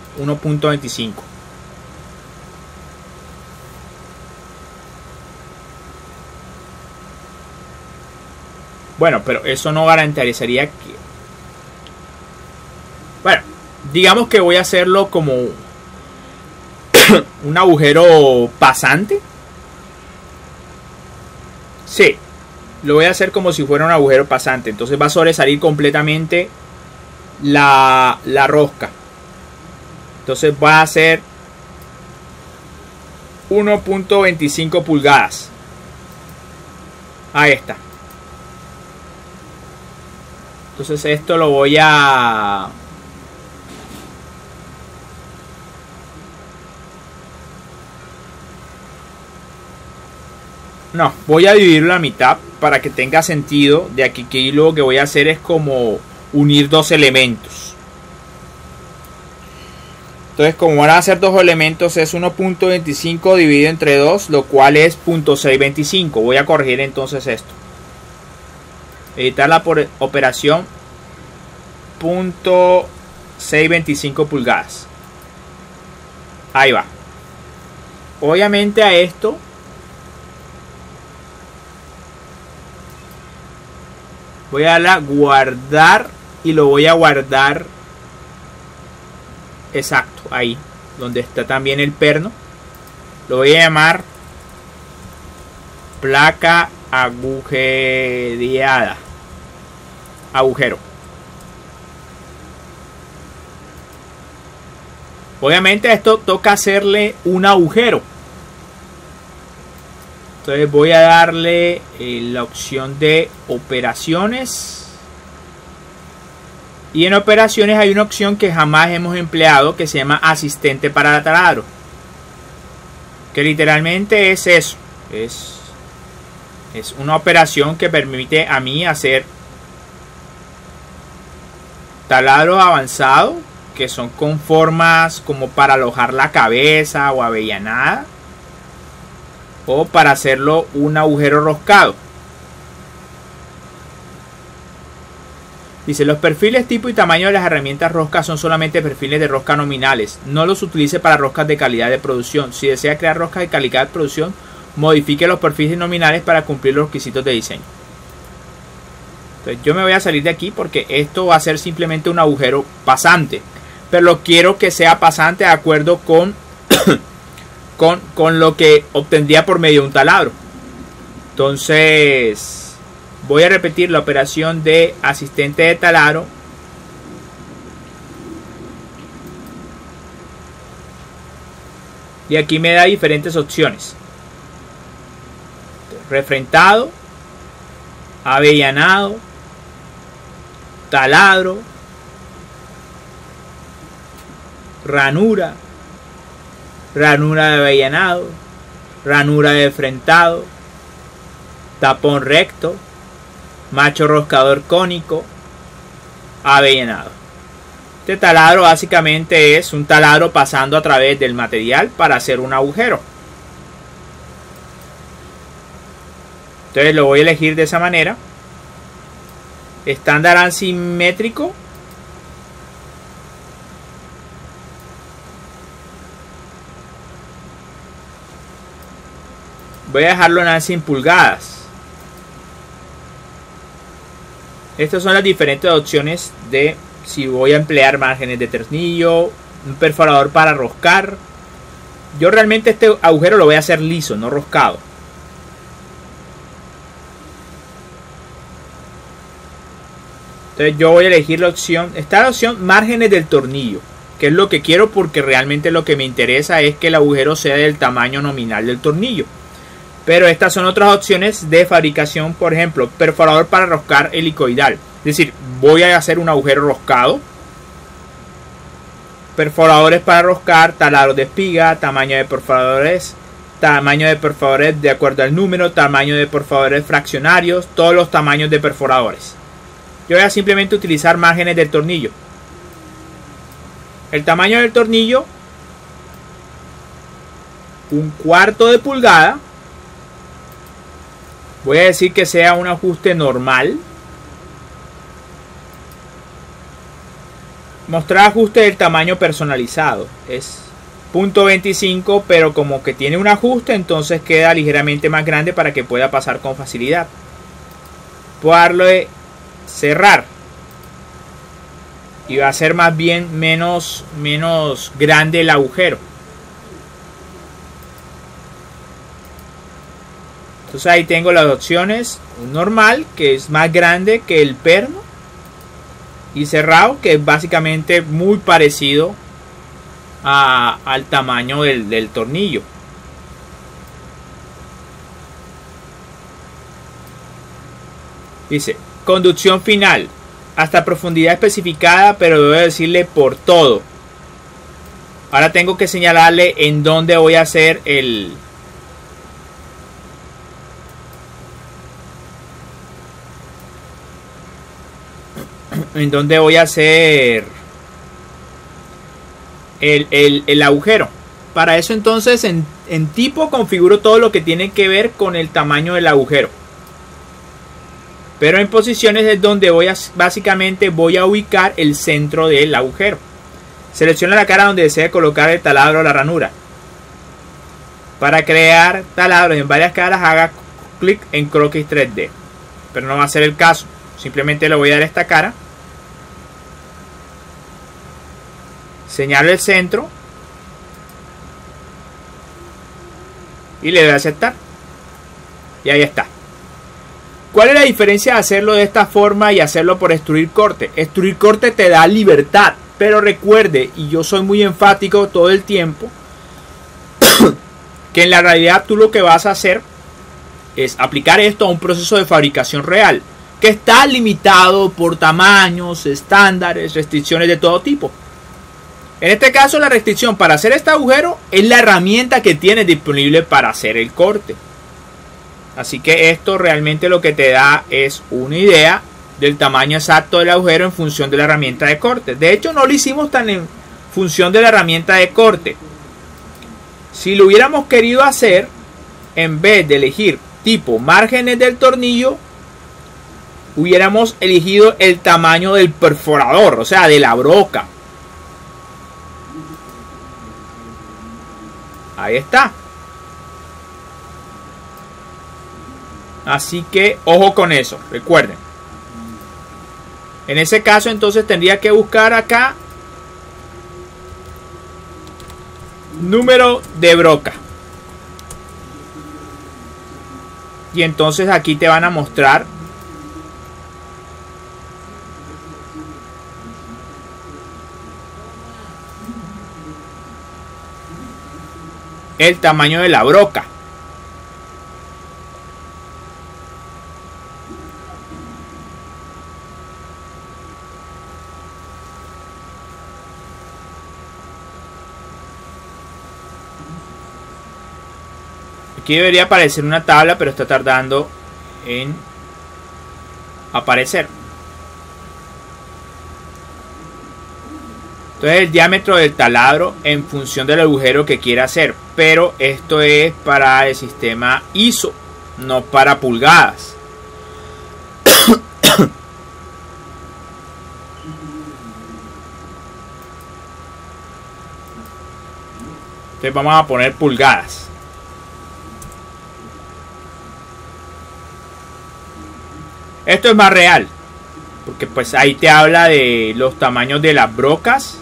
Bueno, pero eso no garantizaría que... Bueno, digamos que voy a hacerlo como un agujero pasante. Sí, lo voy a hacer como si fuera un agujero pasante. Entonces va a sobresalir completamente la rosca. Entonces va a ser 1.25 pulgadas. Ahí está. Entonces esto lo voy a... No, voy a dividirlo a mitad para que tenga sentido. De aquí lo que voy a hacer es como unir 2 elementos. Entonces como van a ser 2 elementos es 1.25 dividido entre 2, lo cual es .625. Voy a corregir entonces esto. Editar la operación .625 pulgadas. Ahí va. Obviamente a esto voy a darle a guardar y lo voy a guardar exacto ahí donde está también el perno. Lo voy a llamar placa agujereada. Agujero. Obviamente a esto toca hacerle un agujero. Entonces voy a darle la opción de operaciones. Y en operaciones hay una opción que jamás hemos empleado que se llama asistente para taladro. Que literalmente es eso. Es una operación que permite a mí hacer taladro avanzado, que son con formas como para alojar la cabeza o avellanada, o para hacerlo un agujero roscado. Dice, los perfiles tipo y tamaño de las herramientas rosca son solamente perfiles de rosca nominales. No los utilice para roscas de calidad de producción. Si desea crear roscas de calidad de producción, modifique los perfiles nominales para cumplir los requisitos de diseño. Entonces yo me voy a salir de aquí porque esto va a ser simplemente un agujero pasante. Pero lo quiero que sea pasante de acuerdo con, con lo que obtendría por medio de un taladro. Entonces voy a repetir la operación de asistente de taladro. Y aquí me da diferentes opciones. Refrentado, avellanado, taladro, ranura, ranura de avellanado, ranura de refrentado, tapón recto, macho roscador cónico, avellanado. Este taladro básicamente es un taladro pasando a través del material para hacer un agujero. Entonces lo voy a elegir de esa manera. Estándar asimétrico. Voy a dejarlo en ANSI en pulgadas. Estas son las diferentes opciones de si voy a emplear márgenes de tornillo, un perforador para roscar. Yo realmente este agujero lo voy a hacer liso, no roscado. Entonces yo voy a elegir la opción, está la opción márgenes del tornillo, que es lo que quiero porque realmente lo que me interesa es que el agujero sea del tamaño nominal del tornillo. Pero estas son otras opciones de fabricación, por ejemplo, perforador para roscar helicoidal. Es decir, voy a hacer un agujero roscado. Perforadores para roscar, taladros de espiga, tamaño de perforadores de acuerdo al número, tamaño de perforadores fraccionarios, todos los tamaños de perforadores. Yo voy a simplemente utilizar márgenes del tornillo. El tamaño del tornillo, 1/4 de pulgada. Voy a decir que sea un ajuste normal. Mostrar ajuste del tamaño personalizado. Es 0.25, pero como que tiene un ajuste, entonces queda ligeramente más grande para que pueda pasar con facilidad. Puedo darle cerrar. Y va a ser más bien menos grande el agujero. Entonces ahí tengo las opciones. Un normal, que es más grande que el perno. Y cerrado, que es básicamente muy parecido al tamaño del tornillo. Dice, conducción final. Hasta profundidad especificada, pero debo decirle por todo. Ahora tengo que señalarle en dónde voy a hacer el... en donde voy a hacer el agujero. Para eso entonces en tipo configuro todo lo que tiene que ver con el tamaño del agujero. Pero en posiciones es donde básicamente voy a ubicar el centro del agujero. Selecciona la cara donde desea colocar el taladro o la ranura. Para crear taladros en varias caras haga clic en croquis 3D. Pero no va a ser el caso. Simplemente le voy a dar esta cara. Señalo el centro. Y le doy a aceptar. Y ahí está. ¿Cuál es la diferencia de hacerlo de esta forma y hacerlo por extruir corte? Extruir corte te da libertad. Pero recuerde, y yo soy muy enfático todo el tiempo, que en la realidad tú lo que vas a hacer es aplicar esto a un proceso de fabricación real. Que está limitado por tamaños, estándares, restricciones de todo tipo. En este caso la restricción para hacer este agujero es la herramienta que tienes disponible para hacer el corte. Así que esto realmente lo que te da es una idea del tamaño exacto del agujero en función de la herramienta de corte. De hecho no lo hicimos tan en función de la herramienta de corte. Si lo hubiéramos querido hacer, en vez de elegir tipo márgenes del tornillo, hubiéramos elegido el tamaño del perforador, o sea, de la broca. Ahí está. Así que ojo con eso, recuerden. En ese caso entonces tendría que buscar acá número de broca. Y entonces aquí te van a mostrar el tamaño de la broca. Aquí debería aparecer una tabla, pero está tardando en aparecer. Entonces el diámetro del taladro en función del agujero que quiera hacer. Pero esto es para el sistema ISO, no para pulgadas. Entonces vamos a poner pulgadas. Esto es más real, porque pues ahí te habla de los tamaños de las brocas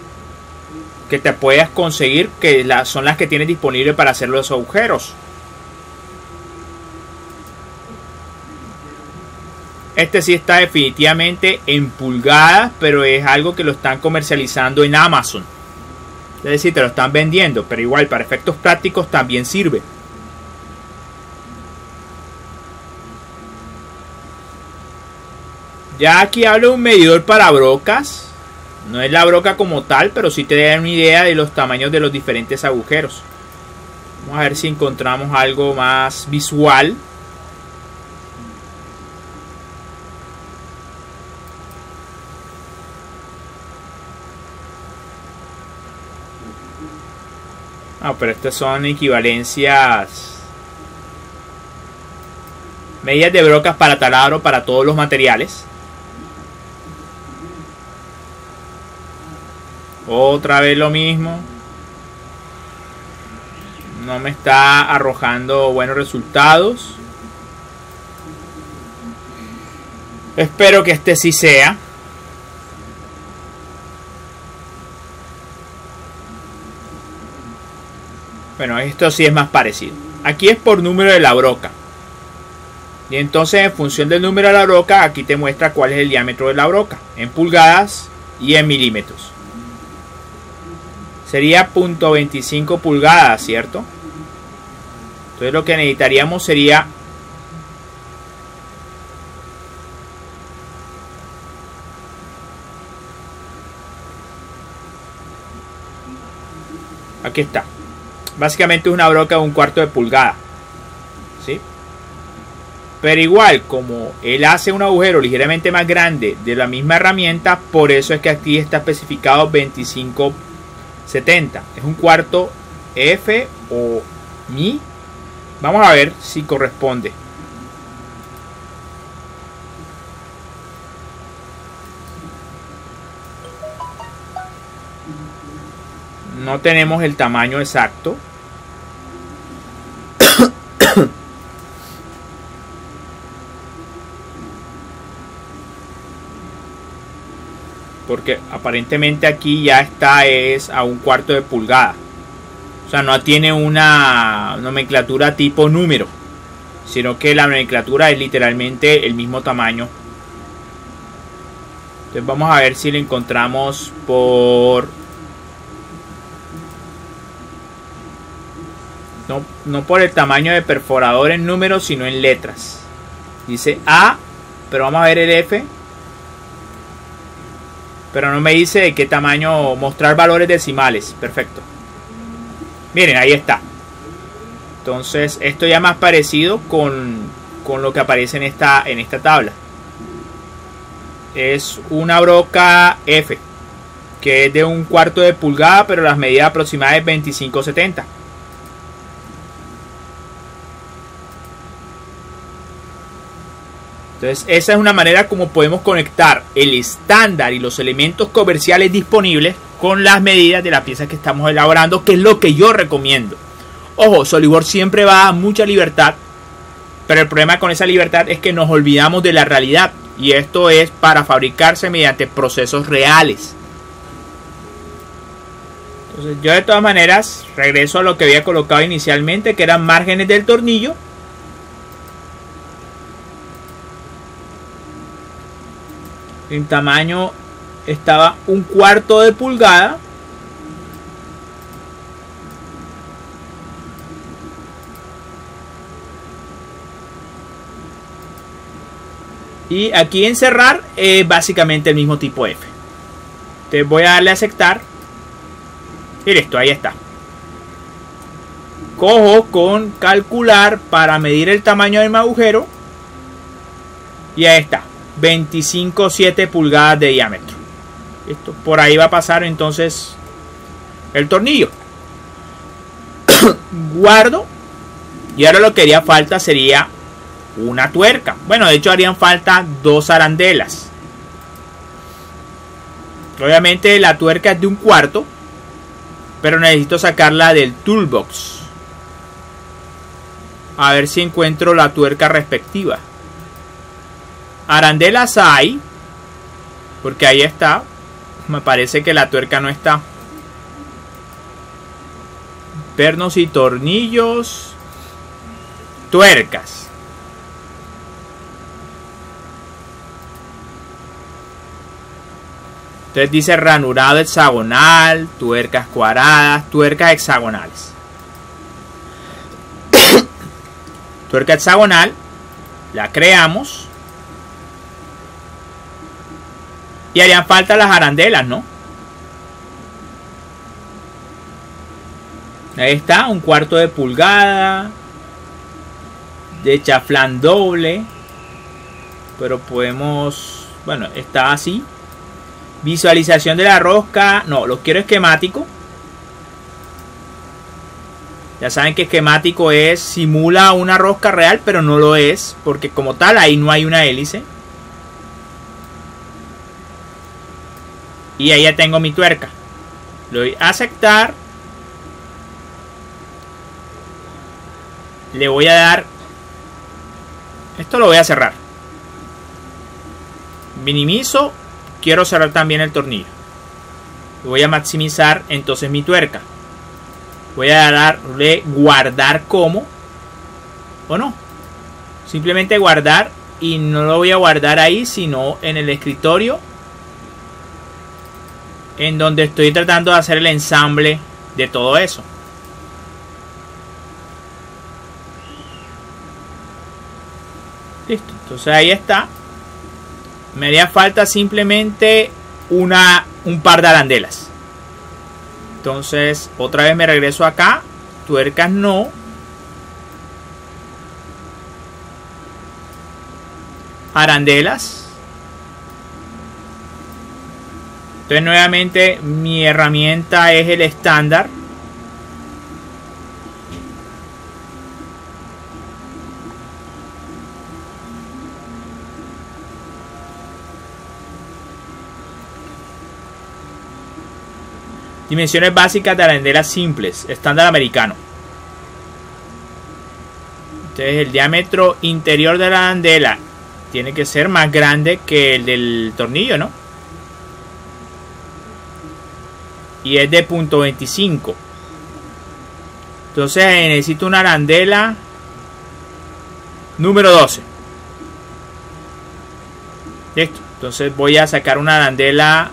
que te puedes conseguir, que son las que tienes disponible para hacer los agujeros. Este sí está definitivamente en pulgadas, pero es algo que lo están comercializando en Amazon. Es decir, te lo están vendiendo, pero igual para efectos prácticos también sirve. Ya aquí hablo de un medidor para brocas. No es la broca como tal, pero sí te da una idea de los tamaños de los diferentes agujeros. Vamos a ver si encontramos algo más visual. Ah, pero estas son equivalencias. Medidas de brocas para taladro para todos los materiales. Otra vez lo mismo. No me está arrojando buenos resultados. Espero que este sí sea. Bueno, esto sí es más parecido. Aquí es por número de la broca. Y entonces en función del número de la broca, aquí te muestra cuál es el diámetro de la broca. En pulgadas y en milímetros. Sería 0.25 pulgadas, ¿cierto? Entonces lo que necesitaríamos sería aquí está. Básicamente es una broca de 1/4 de pulgada, ¿sí? Pero igual, como él hace un agujero ligeramente más grande de la misma herramienta, por eso es que aquí está especificado 2570. Es 1/4 F o Mi. Vamos a ver si corresponde. No tenemos el tamaño exacto. Porque aparentemente aquí ya está es a 1/4 de pulgada. O sea, no tiene una nomenclatura tipo número, sino que la nomenclatura es literalmente el mismo tamaño. Entonces vamos a ver si lo encontramos por... No por el tamaño de perforador en números, sino en letras. Dice A, pero vamos a ver el F. Pero no me dice de qué tamaño. Mostrar valores decimales. Perfecto. Miren, ahí está. Entonces, esto ya más parecido con lo que aparece en esta tabla. Es una broca F, que es de 1/4 de pulgada, pero las medidas aproximadas es 2570. Entonces esa es una manera como podemos conectar el estándar y los elementos comerciales disponibles con las medidas de la pieza que estamos elaborando, que es lo que yo recomiendo. Ojo, SolidWorks siempre va a mucha libertad, pero el problema con esa libertad es que nos olvidamos de la realidad, y esto es para fabricarse mediante procesos reales. Entonces yo de todas maneras regreso a lo que había colocado inicialmente, que eran márgenes del tornillo. En tamaño estaba 1/4 de pulgada. Y aquí en cerrar básicamente el mismo tipo F. Entonces voy a darle a aceptar. Y listo, ahí está. Cojo con calcular para medir el tamaño del agujero. Y ahí está. 25,7 pulgadas de diámetro. Listo. Por ahí va a pasar entonces el tornillo. Guardo. Y ahora lo que haría falta sería una tuerca. Bueno, de hecho harían falta 2 arandelas. Obviamente la tuerca es de 1/4, pero necesito sacarla del toolbox. A ver si encuentro la tuerca respectiva. Arandelas hay, porque ahí está. Me parece que la tuerca no está. Pernos y tornillos. Tuercas. Entonces dice ranurado hexagonal, tuercas cuadradas, tuercas hexagonales. Tuerca hexagonal, la creamos. Y harían falta las arandelas, ¿no? Ahí está, 1/4 de pulgada. De chaflán doble. Pero podemos... Bueno, está así. Visualización de la rosca. No, lo quiero esquemático. Ya saben que esquemático es... Simula una rosca real, pero no lo es. Porque como tal, ahí no hay una hélice. Y ahí ya tengo mi tuerca. Le doy a aceptar. Le voy a dar... Esto lo voy a cerrar. Minimizo. Quiero cerrar también el tornillo. Voy a maximizar entonces mi tuerca. Voy a darle guardar como. ¿O no? Simplemente guardar. Y no lo voy a guardar ahí, sino en el escritorio. En donde estoy tratando de hacer el ensamble de todo eso. Listo. Entonces ahí está. Me haría falta simplemente un par de arandelas. Entonces otra vez me regreso acá. Tuercas no. Arandelas. Entonces nuevamente mi herramienta es el estándar. Dimensiones básicas de arandelas simples, estándar americano. Entonces el diámetro interior de la arandela tiene que ser más grande que el del tornillo, ¿no? Y es de 0.25. Entonces necesito una arandela número 12. Listo. Entonces voy a sacar una arandela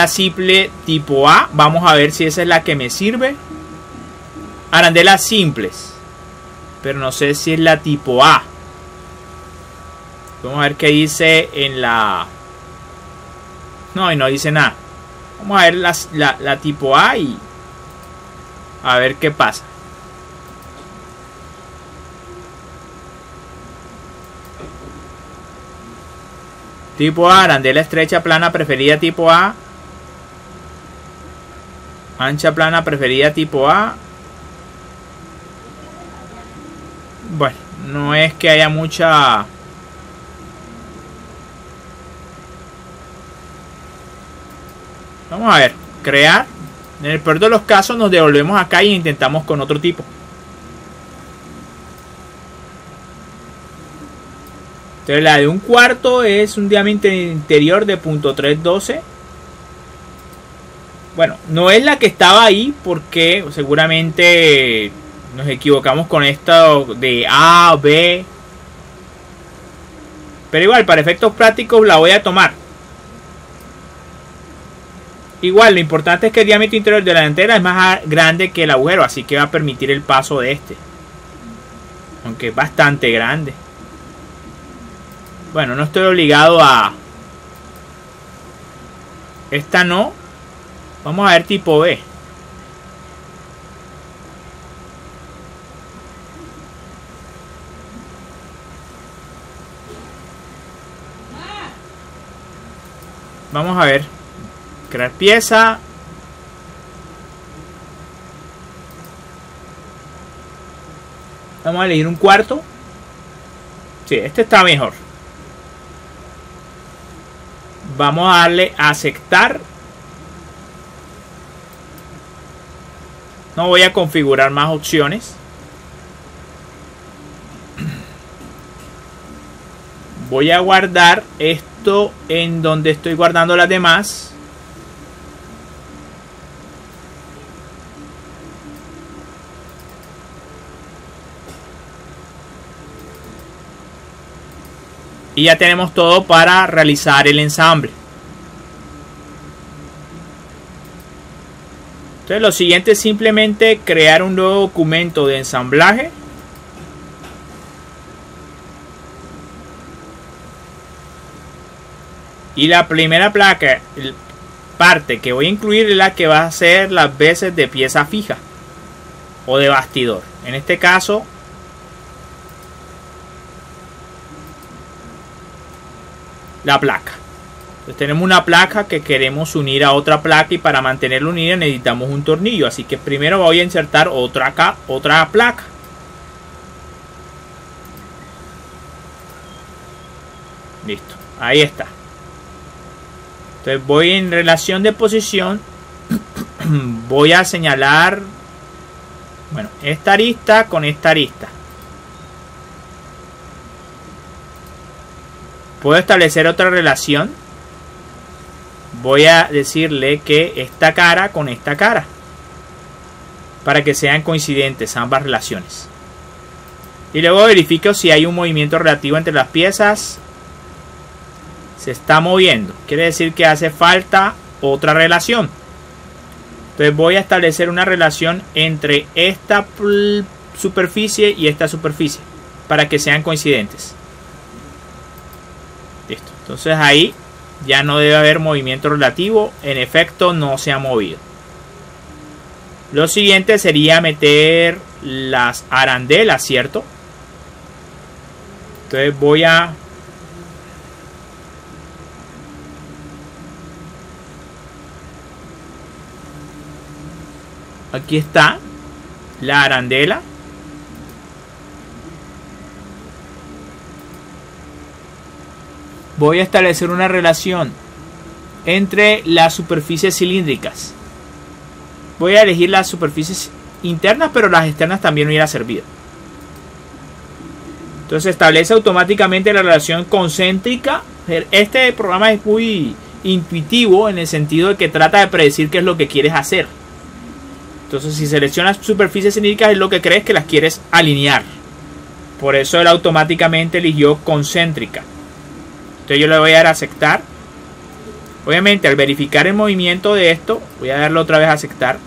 simple tipo A. Vamos a ver si esa es la que me sirve. Arandelas simples, pero no sé si es la tipo A. Vamos a ver qué dice en la... No, y no dice nada. Vamos a ver la tipo A y a ver qué pasa. Tipo A, arandela estrecha plana preferida tipo A. Ancha plana preferida tipo A. Bueno, no es que haya mucha... Vamos a ver, crear. En el peor de los casos nos devolvemos acá y intentamos con otro tipo. Entonces la de 1/4 es un diámetro interior de 0.312. Bueno, no es la que estaba ahí porque seguramente nos equivocamos con esta de A, B. Pero igual, para efectos prácticos la voy a tomar. Igual, lo importante es que el diámetro interior de la delantera es más grande que el agujero, así que va a permitir el paso de este. Aunque es bastante grande. Bueno, no estoy obligado a... Esta no. Vamos a ver tipo B. Vamos a ver. Crear pieza. Vamos a elegir 1/4. Sí, este está mejor. Vamos a darle a aceptar. No voy a configurar más opciones. Voy a guardar esto en donde estoy guardando las demás. Y ya tenemos todo para realizar el ensamble. Entonces lo siguiente es simplemente crear un nuevo documento de ensamblaje. Y la primera parte que voy a incluir es la que va a ser las veces de pieza fija o de bastidor. En este caso, la placa. Entonces tenemos una placa que queremos unir a otra placa y para mantenerla unida necesitamos un tornillo. Así que primero voy a insertar otra placa. Listo, ahí está. Entonces voy en relación de posición. Voy a señalar, bueno, esta arista con esta arista. Puedo establecer otra relación. Voy a decirle que esta cara con esta cara, para que sean coincidentes ambas relaciones. Y luego verifico si hay un movimiento relativo entre las piezas. Se está moviendo. Quiere decir que hace falta otra relación. Entonces voy a establecer una relación entre esta superficie y esta superficie, para que sean coincidentes. Listo. Entonces ahí ya no debe haber movimiento relativo. En efecto, no se ha movido. Lo siguiente sería meter las arandelas, ¿cierto? Entonces voy a... Aquí está la arandela. Voy a establecer una relación entre las superficies cilíndricas. Voy a elegir las superficies internas, pero las externas también hubiera servido. Entonces establece automáticamente la relación concéntrica. Este programa es muy intuitivo en el sentido de que trata de predecir qué es lo que quieres hacer. Entonces si seleccionas superficies cilíndricas es lo que crees que las quieres alinear. Por eso él automáticamente eligió concéntrica. Entonces yo le voy a dar a aceptar. Obviamente al verificar el movimiento de esto, voy a darle otra vez a aceptar.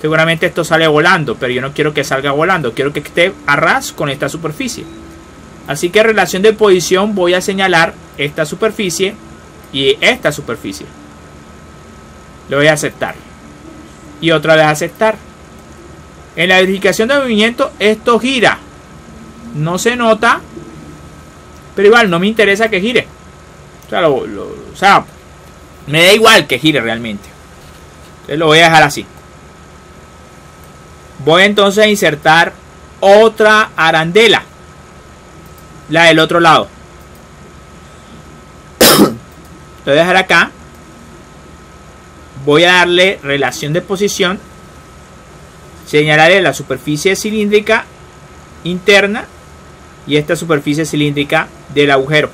Seguramente esto sale volando, pero yo no quiero que salga volando. Quiero que esté a ras con esta superficie. Así que en relación de posición voy a señalar esta superficie y esta superficie. Le voy a aceptar. Y otra vez aceptar. En la verificación de movimiento esto gira. No se nota, pero igual no me interesa que gire. O sea, me da igual que gire realmente. Entonces lo voy a dejar así. Voy entonces a insertar otra arandela, la del otro lado. Lo voy a dejar acá. Voy a darle relación de posición. Señalaré la superficie cilíndrica interna y esta superficie cilíndrica del agujero.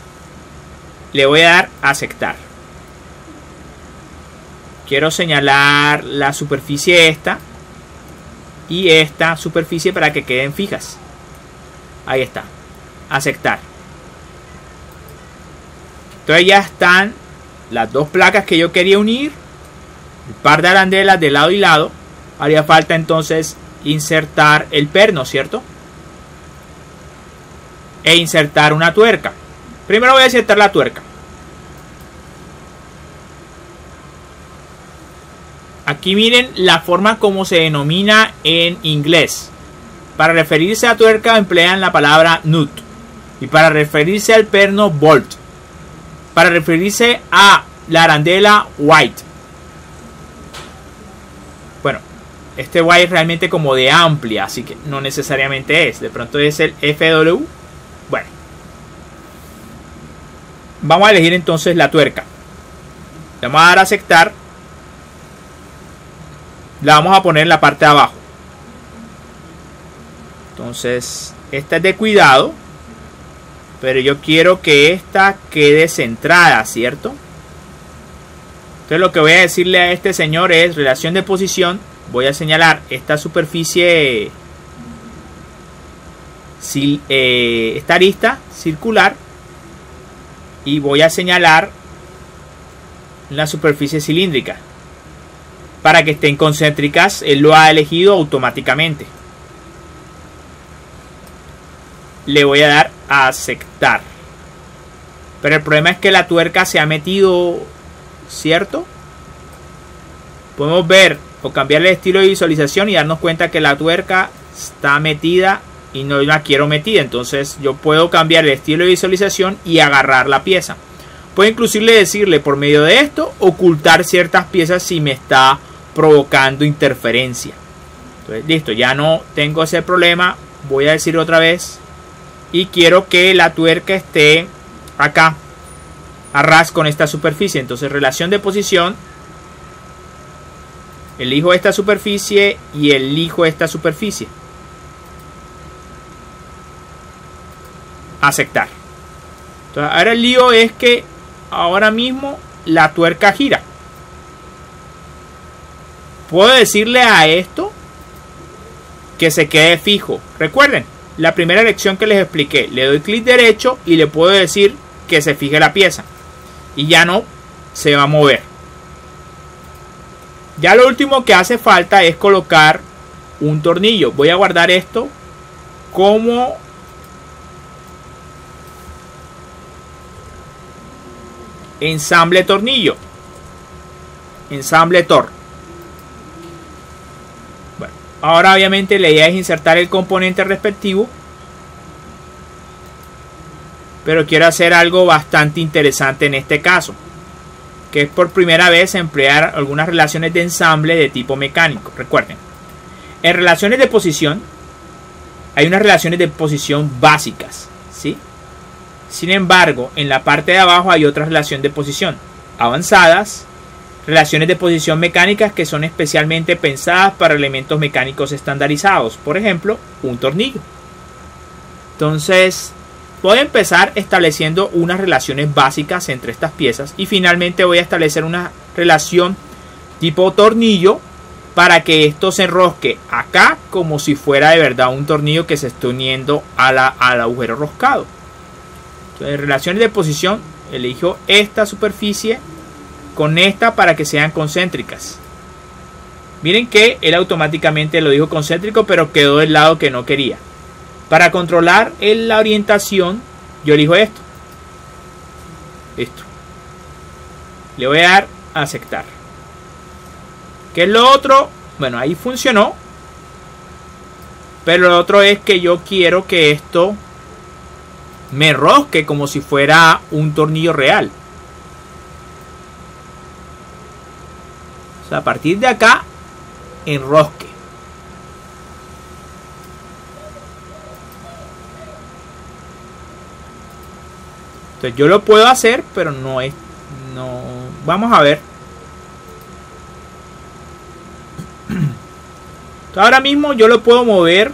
Le voy a dar a aceptar. Quiero señalar la superficie esta y esta superficie para que queden fijas. Ahí está. Aceptar. Entonces ya están las dos placas que yo quería unir. El par de arandelas de lado y lado. Haría falta entonces insertar el perno, ¿cierto? E insertar una tuerca. Primero voy a insertar la tuerca. Aquí miren la forma como se denomina en inglés. Para referirse a tuerca emplean la palabra nut. Y para referirse al perno, bolt. Para referirse a la arandela, white. Bueno, este white es realmente como de amplia, así que no necesariamente es. De pronto es el FW. Bueno. Vamos a elegir entonces la tuerca. Le vamos a dar a aceptar. La vamos a poner en la parte de abajo. Entonces, esta es de cuidado. Pero yo quiero que esta quede centrada, ¿cierto? Entonces lo que voy a decirle a este señor es relación de posición. Voy a señalar esta superficie, esta arista circular. Y voy a señalar la superficie cilíndrica. Para que estén concéntricas, él lo ha elegido automáticamente. Le voy a dar a aceptar. Pero el problema es que la tuerca se ha metido, ¿cierto? Podemos ver o cambiar el estilo de visualización y darnos cuenta que la tuerca está metida y no la quiero metida. Entonces yo puedo cambiar el estilo de visualización y agarrar la pieza. Puedo inclusive decirle por medio de esto ocultar ciertas piezas si me está provocando interferencia. Entonces listo, ya no tengo ese problema. Voy a decir otra vez. Y quiero que la tuerca esté acá, a ras con esta superficie. Entonces relación de posición. Elijo esta superficie y elijo esta superficie. Aceptar. Entonces ahora el lío es que ahora mismo la tuerca gira. Puedo decirle a esto que se quede fijo. Recuerden, la primera elección que les expliqué, le doy clic derecho y le puedo decir que se fije la pieza. Y ya no se va a mover. Ya lo último que hace falta es colocar un tornillo. Voy a guardar esto como ensamble tornillo. Ensamble tor. Bueno, ahora obviamente la idea es insertar el componente respectivo. Pero quiero hacer algo bastante interesante en este caso. Que es por primera vez emplear algunas relaciones de ensamble de tipo mecánico. Recuerden, en relaciones de posición hay unas relaciones de posición básicas, ¿sí? Sin embargo, en la parte de abajo hay otras relaciones de posición avanzadas, relaciones de posición mecánicas que son especialmente pensadas para elementos mecánicos estandarizados. Por ejemplo, un tornillo. Entonces, voy a empezar estableciendo unas relaciones básicas entre estas piezas y finalmente voy a establecer una relación tipo tornillo para que esto se enrosque acá como si fuera de verdad un tornillo que se esté uniendo al agujero roscado. Entonces, relaciones de posición, elijo esta superficie con esta para que sean concéntricas. Miren que él automáticamente lo dijo concéntrico, pero quedó del lado que no quería. Para controlar la orientación, yo elijo esto. Listo. Le voy a dar a aceptar. ¿Qué es lo otro? Bueno, ahí funcionó. Pero lo otro es que yo quiero que esto me enrosque como si fuera un tornillo real. O sea, a partir de acá, enrosque. Entonces yo lo puedo hacer, pero no es... no. Vamos a ver. Entonces ahora mismo yo lo puedo mover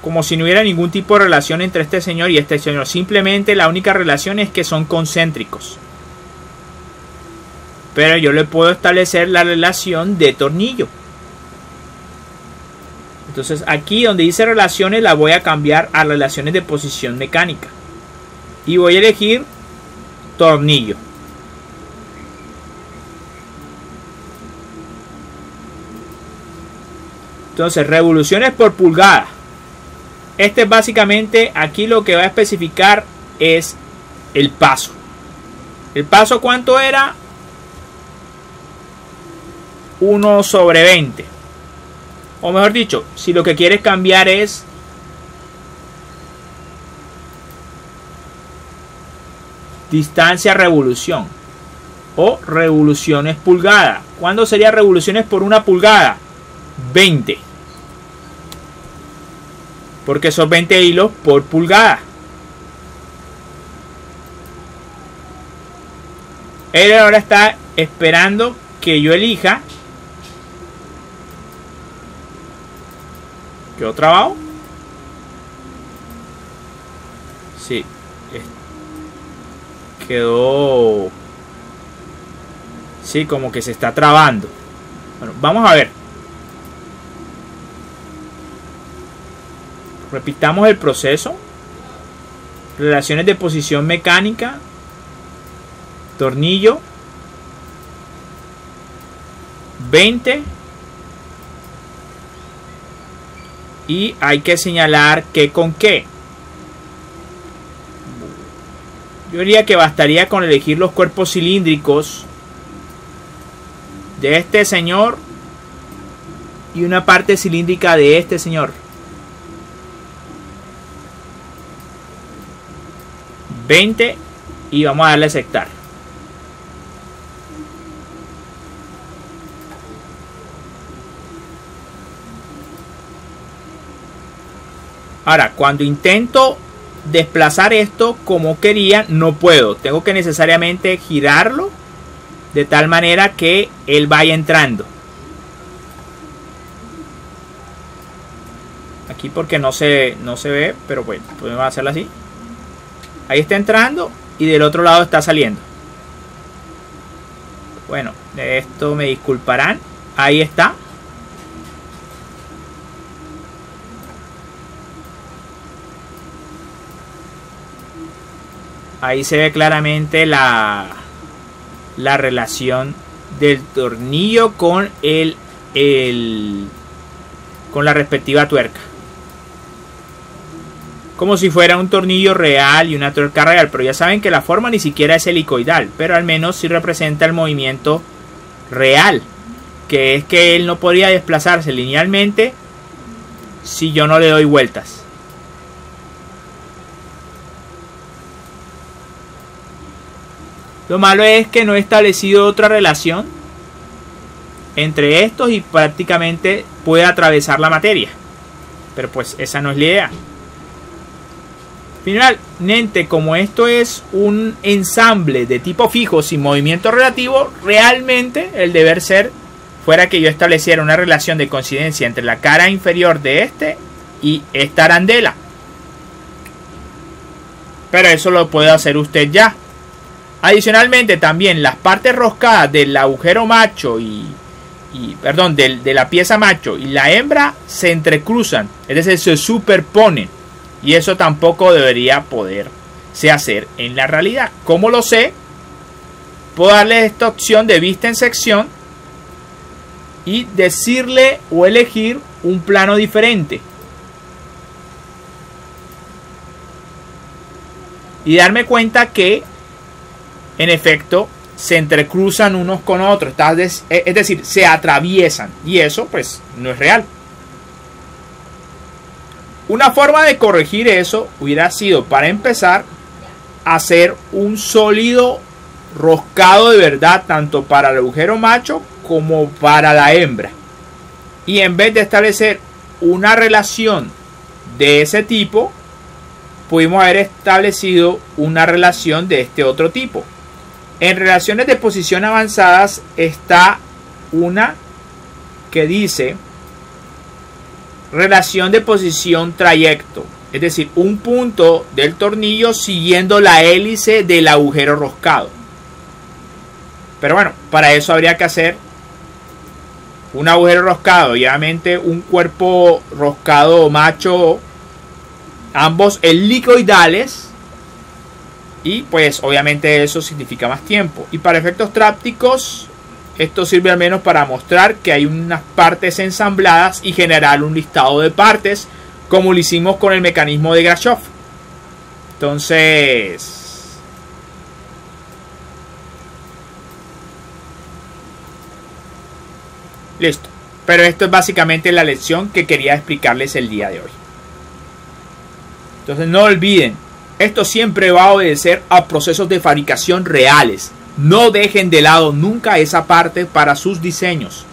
como si no hubiera ningún tipo de relación entre este señor y este señor. Simplemente la única relación es que son concéntricos. Pero yo le puedo establecer la relación de tornillo. Entonces aquí donde dice relaciones la voy a cambiar a relaciones de posición mecánica. Y voy a elegir tornillo. Entonces revoluciones por pulgada. Este es básicamente aquí lo que va a especificar es el paso. ¿El paso cuánto era? 1/20. O mejor dicho, si lo que quieres cambiar es distancia revolución o revoluciones pulgada. ¿Cuándo sería revoluciones por una pulgada? 20. Porque son 20 hilos por pulgada. Él ahora está esperando que yo elija. ¿Quedó trabado? Sí. Quedó... sí, como que se está trabando. Bueno, vamos a ver. Repitamos el proceso. Relaciones de posición mecánica. Tornillo. 20. Y hay que señalar qué con qué. Yo diría que bastaría con elegir los cuerpos cilíndricos de este señor y una parte cilíndrica de este señor. 20 y vamos a darle a aceptar. Ahora, cuando intento desplazar esto como quería, no puedo. Tengo que necesariamente girarlo de tal manera que él vaya entrando. Aquí porque no se ve, pero bueno, podemos hacerlo así. Ahí está entrando y del otro lado está saliendo. Bueno, de esto me disculparán. Ahí está. Ahí se ve claramente la relación del tornillo con con la respectiva tuerca. Como si fuera un tornillo real y una tuerca real. Pero ya saben que la forma ni siquiera es helicoidal. Pero al menos sí representa el movimiento real. Que es que él no podría desplazarse linealmente si yo no le doy vueltas. Lo malo es que no he establecido otra relación entre estos y prácticamente puede atravesar la materia. Pero pues esa no es la idea. Finalmente, como esto es un ensamble de tipo fijo sin movimiento relativo, realmente el deber ser fuera que yo estableciera una relación de coincidencia entre la cara inferior de este y esta arandela. Pero eso lo puede hacer usted ya. Adicionalmente también las partes roscadas del agujero macho perdón, de la pieza macho y la hembra se entrecruzan, es decir, se superponen. Y eso tampoco debería poderse hacer en la realidad. ¿Cómo lo sé? Puedo darle esta opción de vista en sección y decirle o elegir un plano diferente. Y darme cuenta que en efecto se entrecruzan unos con otros, es decir, se atraviesan, y eso pues no es real. Una forma de corregir eso hubiera sido, para empezar, hacer un sólido roscado de verdad, tanto para el agujero macho como para la hembra, y en vez de establecer una relación de ese tipo, pudimos haber establecido una relación de este otro tipo. En relaciones de posición avanzadas está una que dice relación de posición trayecto, es decir, un punto del tornillo siguiendo la hélice del agujero roscado. Pero bueno, para eso habría que hacer un agujero roscado, obviamente un cuerpo roscado macho, ambos helicoidales, y pues obviamente eso significa más tiempo. Y para efectos prácticos, esto sirve al menos para mostrar que hay unas partes ensambladas y generar un listado de partes, como lo hicimos con el mecanismo de Grashof. Entonces, listo. Pero esto es básicamente la lección que quería explicarles el día de hoy. Entonces no olviden, esto siempre va a obedecer a procesos de fabricación reales. No dejen de lado nunca esa parte para sus diseños.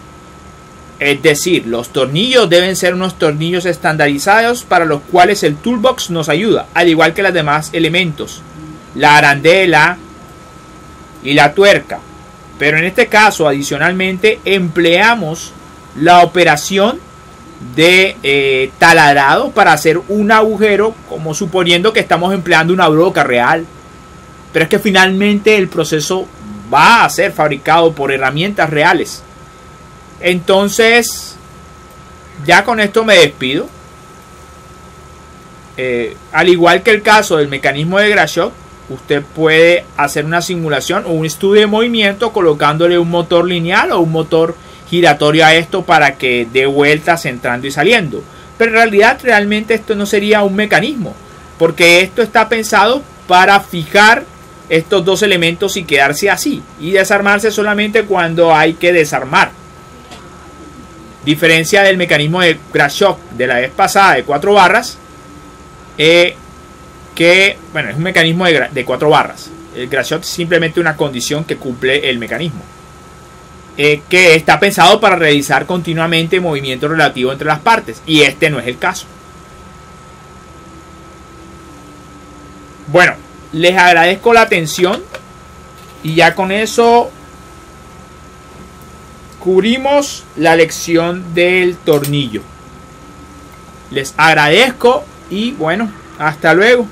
Es decir, los tornillos deben ser unos tornillos estandarizados para los cuales el toolbox nos ayuda, al igual que los demás elementos, la arandela y la tuerca. Pero en este caso, adicionalmente, empleamos la operación de taladrado para hacer un agujero, como suponiendo que estamos empleando una broca real. Pero es que finalmente el proceso va a ser fabricado por herramientas reales. Entonces, ya con esto me despido. Al igual que el caso del mecanismo de Grashof, usted puede hacer una simulación o un estudio de movimiento colocándole un motor lineal o un motor giratorio a esto para que dé vueltas entrando y saliendo. Pero en realidad realmente esto no sería un mecanismo, porque esto está pensado para fijar estos dos elementos y quedarse así, y desarmarse solamente cuando hay que desarmar. Diferencia del mecanismo de Grashof de la vez pasada de 4 barras, que bueno, es un mecanismo de 4 barras. El Grashof es simplemente una condición que cumple el mecanismo, que está pensado para realizar continuamente movimiento relativo entre las partes, y este no es el caso. Bueno, les agradezco la atención y ya con eso cubrimos la lección del tornillo. Les agradezco y bueno, hasta luego.